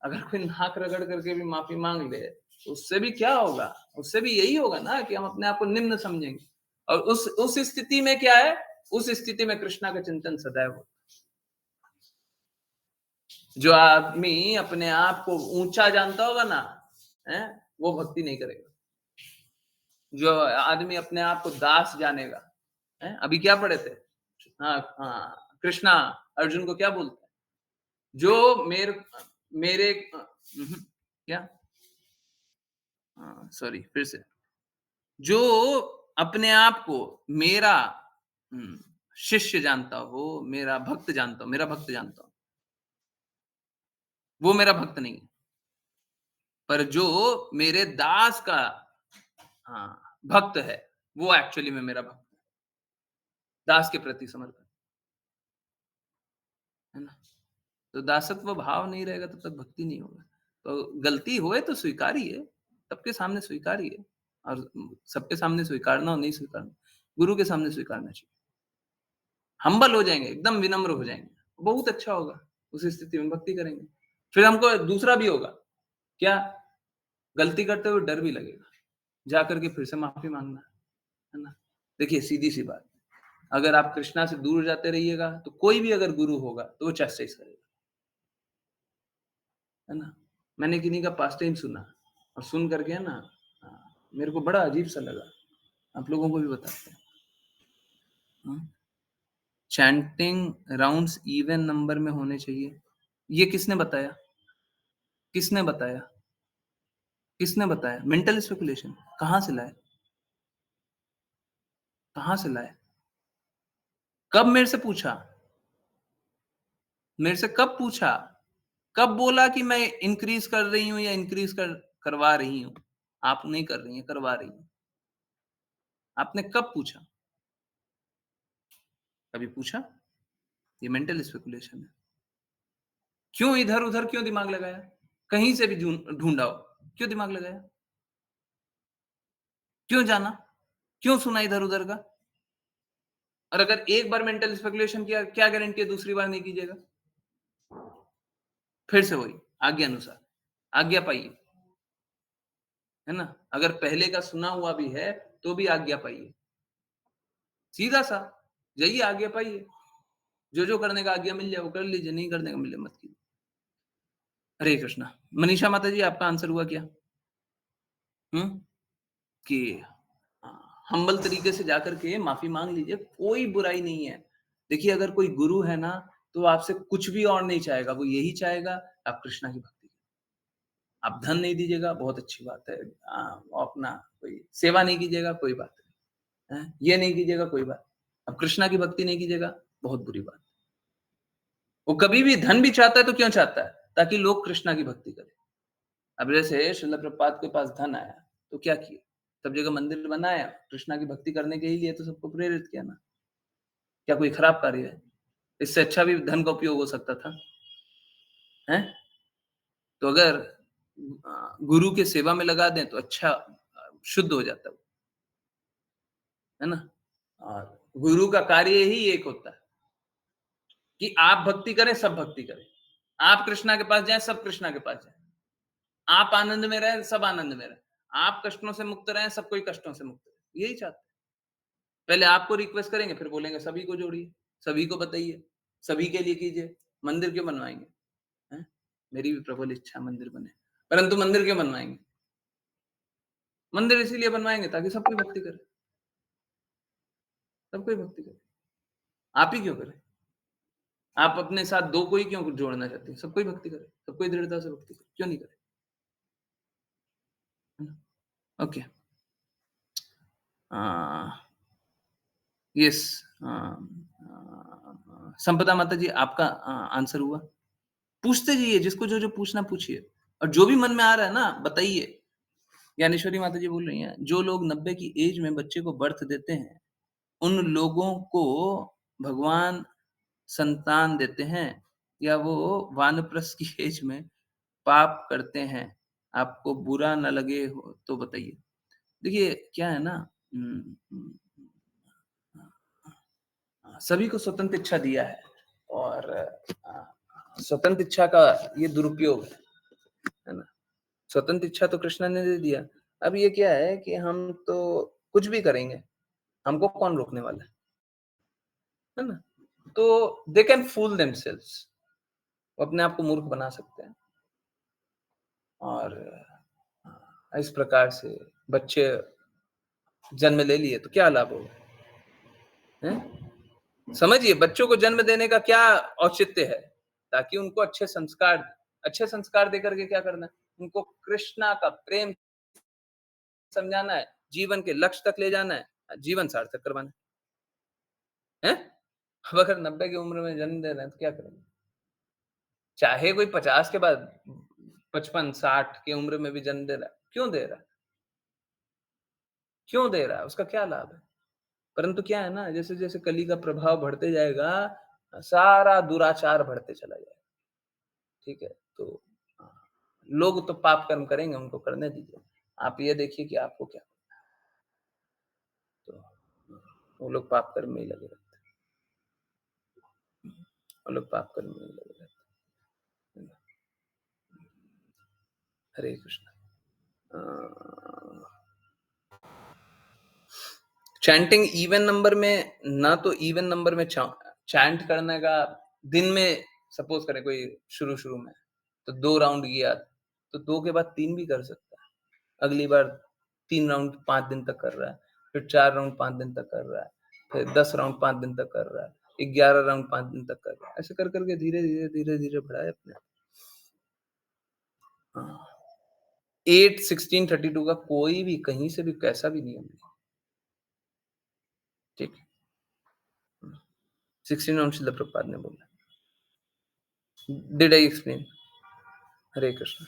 अगर कोई नाक रगड़ करके भी माफी मांग ले, तो उससे भी क्या होगा? उससे भी यही होगा ना कि हम अपने आप को निम्न समझेंगे। और उस स्थिति में क्या है? उस स्थिति में कृष्णा का चिंतन सदैव हो। जो आदमी अपने आप को ऊंचा जानता होगा ना, है, वो भक्ति नहीं करेगा। जो आदमी अपने आप को दास जानेगा, है? अभी क्या पढ़े थे? हाँ हाँ, कृष्णा अर्जुन को क्या बोलता है? जो मेरे क्या, सॉरी फिर से, जो अपने आप को मेरा शिष्य जानता हो, मेरा भक्त जानता हो, मेरा भक्त जानता हो, वो मेरा भक्त नहीं है। पर जो मेरे दास का भक्त है, वो एक्चुअली में मेरा भक्त है। दास के प्रति समर्पण, है ना? तो दासत्व भाव नहीं रहेगा तब तक भक्ति नहीं होगा। तो गलती होए तो स्वीकारिए, सबके सामने स्वीकारिए, और सबके सामने स्वीकारना और नहीं स्वीकारना, गुरु के सामने स्वीकारना चाहिए। हम्बल हो जाएंगे, एकदम विनम्र हो जाएंगे, बहुत अच्छा होगा। उस स्थिति में भक्ति करेंगे। फिर हमको दूसरा भी होगा, क्या? गलती करते हुए डर भी लगेगा, जाकर के फिर से माफी मांगना, है ना? देखिए सीधी सी बात, अगर आप कृष्णा से दूर जाते रहिएगा तो कोई भी अगर गुरु होगा तो वो चेस्टाइज करेगा, है ना? मैंने किन्हीं का पास्ट टाइम सुना, और सुन करके है ना, मेरे को बड़ा अजीब सा लगा, आप लोगों को भी बताते हैं। चैंटिंग राउंड्स इवन नंबर में होने चाहिए, ये किसने बताया? किसने बताया? किसने बताया? Mental speculation. कहां से लाए? कहां से लाए? कब मेरे से पूछा? मेरे से कब पूछा? कब बोला कि मैं इंक्रीज कर रही हूं या इंक्रीज करवा रही हूं? आप नहीं कर रही हैं, करवा रही हूं। आपने कब पूछा? कभी पूछा? ये मेंटल स्पेकुलेशन है। क्यों इधर उधर क्यों दिमाग लगाया? कहीं से भी ढूंढा हो, क्यों दिमाग लगाया? क्यों जाना? क्यों सुना इधर उधर का? और अगर एक बार मेंटल स्पेकुलेशन किया, क्या गारंटी है दूसरी बार नहीं कीजिएगा? फिर से वही आज्ञा अनुसार, आज्ञा पाइए, है ना? अगर पहले का सुना हुआ भी है तो भी आज्ञा पाइए, सीधा सा जाइए, आज्ञा पाइए। जो जो करने का आज्ञा मिल जाए वो कर लीजिए, नहीं करने का मिले मत कीजिए। हरे कृष्णा। मनीषा माता जी, आपका आंसर हुआ क्या? कि हम्बल तरीके से जाकर के माफी मांग लीजिए, कोई बुराई नहीं है। देखिए अगर कोई गुरु है ना, तो आपसे कुछ भी और नहीं चाहेगा, वो यही चाहेगा आप कृष्णा की भक्ति। आप धन नहीं दीजिएगा, बहुत अच्छी बात है। अपना कोई सेवा नहीं कीजिएगा, कोई बात नहीं है। ये नहीं कीजिएगा, कोई बात। अब कृष्णा की भक्ति नहीं कीजिएगा, बहुत बुरी बात। वो कभी भी धन भी चाहता है तो क्यों चाहता है? ताकि लोग कृष्णा की भक्ति करें। अब जैसे श्रील प्रभुपाद के पास धन आया तो क्या किया? सब जगह मंदिर बनाया, कृष्णा की भक्ति करने के ही लिए तो सबको प्रेरित किया ना। क्या कोई खराब कार्य है? इससे अच्छा भी धन का उपयोग हो सकता था, हैं? तो अगर गुरु के सेवा में लगा दें तो अच्छा, शुद्ध हो जाता है ना? और गुरु का कार्य ही एक होता है कि आप भक्ति करें, सब भक्ति करें। आप कृष्णा के पास जाएं, सब कृष्णा के पास जाएं। आप आनंद में रहें, सब आनंद में रहें। आप कष्टों से मुक्त रहें, सब कोई कष्टों से मुक्त रहे। यही चाहते हैं। पहले आपको रिक्वेस्ट करेंगे, फिर बोलेंगे सभी को जोड़िए, सभी को बताइए, सभी के लिए कीजिए। मंदिर क्यों बनवाएंगे? हैं? मेरी भी प्रबल इच्छा मंदिर बने, परंतु मंदिर क्यों बनवाएंगे? मंदिर इसीलिए बनवाएंगे ताकि सब कोई भक्ति करे, सब कोई भक्ति करे। आप ही क्यों करें? आप अपने साथ दो को ही क्यों जोड़ना चाहते हैं? सब कोई भक्ति करे, सब कोई दृढ़ता से भक्ति करे, क्यों नहीं करे? ओके। यस। संपदा माता जी, आपका आंसर हुआ। पूछते जाइए, जिसको जो जो पूछना पूछिए, और जो भी मन में आ रहा है ना बताइए। ज्ञानेश्वरी माता जी बोल रही हैं, जो लोग 90 की एज में बच्चे को बर्थ देते हैं, उन लोगों को भगवान संतान देते हैं, या वो वानप्रस्थ की एज में पाप करते हैं? आपको बुरा न लगे हो तो बताइए। देखिए क्या है ना, सभी को स्वतंत्र इच्छा दिया है, और स्वतंत्र इच्छा का ये दुरुपयोग है ना? स्वतंत्र इच्छा तो कृष्णा ने दे दिया। अब ये क्या है कि हम तो कुछ भी करेंगे, हमको कौन रोकने वाला है ना? तो दे कैन फूल देमसेल्व्स, वो अपने आप को मूर्ख बना सकते हैं। और इस प्रकार से बच्चे जन्म ले लिए तो क्या लाभ होगा? समझिए, बच्चों को जन्म देने का क्या औचित्य है? ताकि उनको अच्छे संस्कार देकर के क्या करना है? उनको कृष्णा का प्रेम समझाना है, जीवन के लक्ष्य तक ले जाना है, जीवन सार्थक करवाना है। अब अगर 90 की उम्र में जन्म दे रहे हैं तो क्या करेंगे? चाहे कोई 50 के बाद 55-60 की उम्र में भी जन्म दे रहा है, क्यों दे रहा है? क्यों दे रहा है? उसका क्या लाभ है? परंतु क्या है ना, जैसे-जैसे कली का प्रभाव बढ़ते जाएगा, सारा दुराचार बढ़ते चला जाएगा, ठीक है? तो लोग तो पाप कर्म करेंगे, उनको करने दीजिए। आप ये देखिए कि आपको क्या, तो वो लोग पाप कर्म में ही लगे रहते हैं। वो लोग पाप कर्म में ही लगे रहते हैं। हरे कृष्ण। चैंटिंग इवन नंबर में, ना तो इवन नंबर में चैंट करने का, दिन में सपोज करें कोई शुरू में तो 2 राउंड किया, तो 2 के बाद 3 भी कर सकता है। अगली बार 3 राउंड 5 दिन तक कर रहा है, फिर 4 राउंड 5 दिन तक कर रहा है, फिर 10 राउंड 5 दिन तक कर रहा है, 11 राउंड 5 दिन तक कर रहा है। ऐसे कर करके धीरे-धीरे बढ़ाए अपने आप। 8, 16, 32 का कोई भी कहीं से भी कैसा भी नियम नहीं, ठीक है? 16 राउंड श्रील प्रभुपाद ने बोला। Did I explain? Hare Krishna.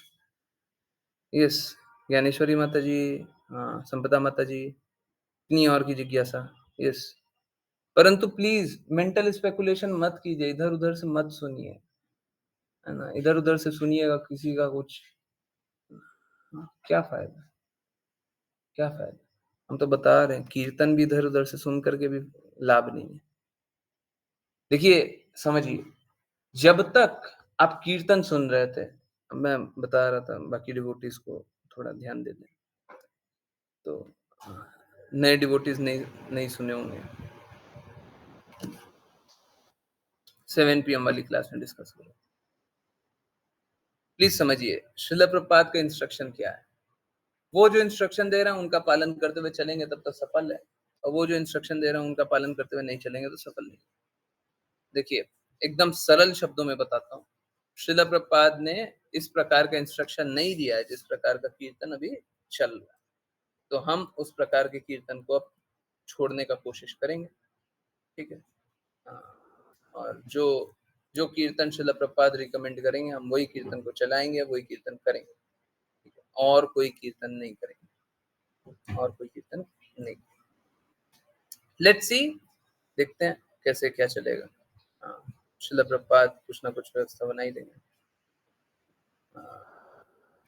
Yes, Dnyaneshwari माता जी, संपदा माता जी, इतनी और की जिज्ञासा। यस, परंतु प्लीज मेंटल स्पेकुलेशन मत कीजिए, इधर उधर से मत सुनिए, है ना? इधर उधर से सुनिएगा किसी का कुछ, क्या फायदा, क्या फायदा? हम तो बता रहे हैं, कीर्तन भी इधर उधर से सुन करके भी लाभ नहीं है। देखिए, समझिए, जब तक आप कीर्तन सुन रहे थे, मैं बता रहा था, बाकी डिवोटीज को थोड़ा ध्यान दे दें, तो नए डिवोटीज नहीं सुने होंगे, 7 PM वाली क्लास में डिस्कस करो। प्लीज समझिए, श्रील प्रभुपाद का इंस्ट्रक्शन क्या है। वो जो इंस्ट्रक्शन दे रहे हैं उनका पालन करते हुए चलेंगे तब तक सफल है, और वो जो इंस्ट्रक्शन दे रहे हैं उनका पालन करते हुए नहीं चलेंगे तो सफल नहीं। देखिए, एकदम सरल शब्दों में बताता हूँ, श्रील प्रभुपाद ने इस प्रकार का इंस्ट्रक्शन नहीं दिया है जिस प्रकार का कीर्तन अभी चल रहा है, तो हम उस प्रकार के कीर्तन को अब छोड़ने का कोशिश करेंगे, ठीक है? और जो जो कीर्तन श्रील प्रभुपाद रिकमेंड करेंगे, हम वही कीर्तन को चलाएंगे, वही कीर्तन करेंगे, ठीक है? और कोई कीर्तन नहीं करेंगे, और कोई कीर्तन नहीं। लेट्स सी, देखते हैं कैसे क्या चलेगा। श्रील प्रभुपाद कुछ ना कुछ व्यवस्था बना ही देंगे,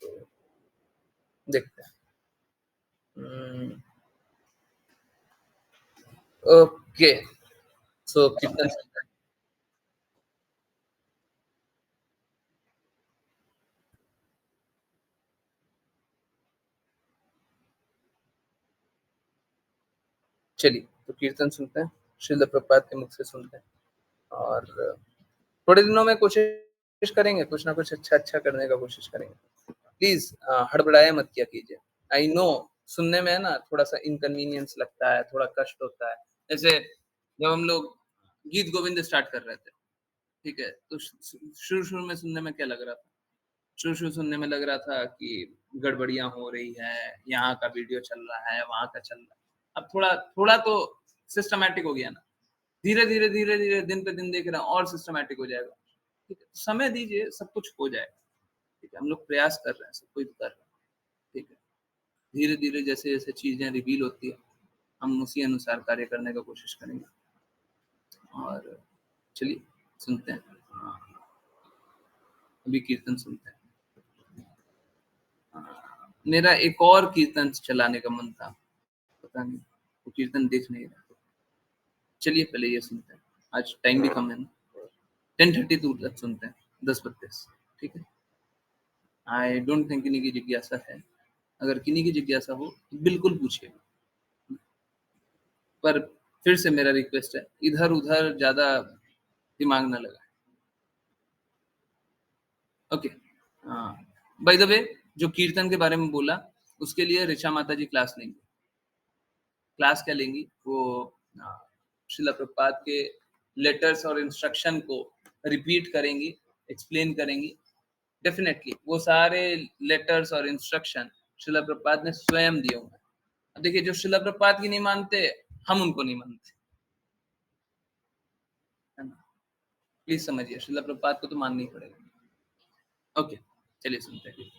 तो देखते हैं। ओके, सो कीर्तन चलिए, तो कीर्तन सुनते हैं, श्रील प्रभुपाद के मुख से सुनते हैं, और थोड़े दिनों में कोशिश करेंगे कुछ ना कुछ अच्छा करने का कोशिश करेंगे। प्लीज हड़बड़ाए मत किया कीजिए। आई नो सुनने में है ना थोड़ा सा इनकन्वीनियंस लगता है, थोड़ा कष्ट होता है। जैसे जब हम लोग गीत गोविंद स्टार्ट कर रहे थे, ठीक है, तो शुरू में सुनने में क्या लग रहा था? शुरू सुनने में लग रहा था कि गड़बड़ियां हो रही है, यहाँ का वीडियो चल रहा है, वहां का चल रहा है। अब थोड़ा थोड़ा तो सिस्टमैटिक हो गया ना, धीरे-धीरे दिन पे दिन देख रहे हैं और सिस्टमैटिक हो जाएगा, ठीक है? समय दीजिए, सब कुछ हो जाएगा, ठीक है? हम लोग प्रयास कर रहे हैं, सब कोई कर रहा है, ठीक है? धीरे-धीरे जैसे-जैसे चीज़ें रिवील होती है, हम उसी अनुसार कार्य करने का कोशिश करेंगे। और चलिए सुनते हैं, अभी कीर्तन सुनते हैं। मेरा एक और कीर्तन चलाने का मन था, पता नहीं, वो कीर्तन दिख नहीं रहा। चलिए पहले ये सुनते हैं, आज टाइम भी कम है ना, 10:32 तक सुनते हैं, 10:32, ठीक है? आई डोंट थिंक किन्हीं की जिज्ञासा है, अगर किन्हीं की जिज्ञासा हो तो बिल्कुल पूछिएगा, पर फिर से मेरा रिक्वेस्ट है, इधर उधर ज्यादा दिमाग न लगाए, ओके? बाय द वे, जो कीर्तन के बारे में बोला उसके लिए ऋचा माता जी क्लास लेंगी। क्लास क्या लेंगी? वो श्रील प्रभुपाद के लेटर्स और इंस्ट्रक्शन को रिपीट करेंगी, एक्सप्लेन करेंगी। डेफिनेटली वो सारे लेटर्स और इंस्ट्रक्शन श्रील प्रभुपाद ने स्वयं दिए हुए हैं। अब देखिए, जो श्रील प्रभुपाद की नहीं मानते, हम उनको नहीं मानते, है ना? प्लीज समझिए, श्रील प्रभुपाद को तो मानना ही पड़ेगा, ओके? चलिए सुनते हैं।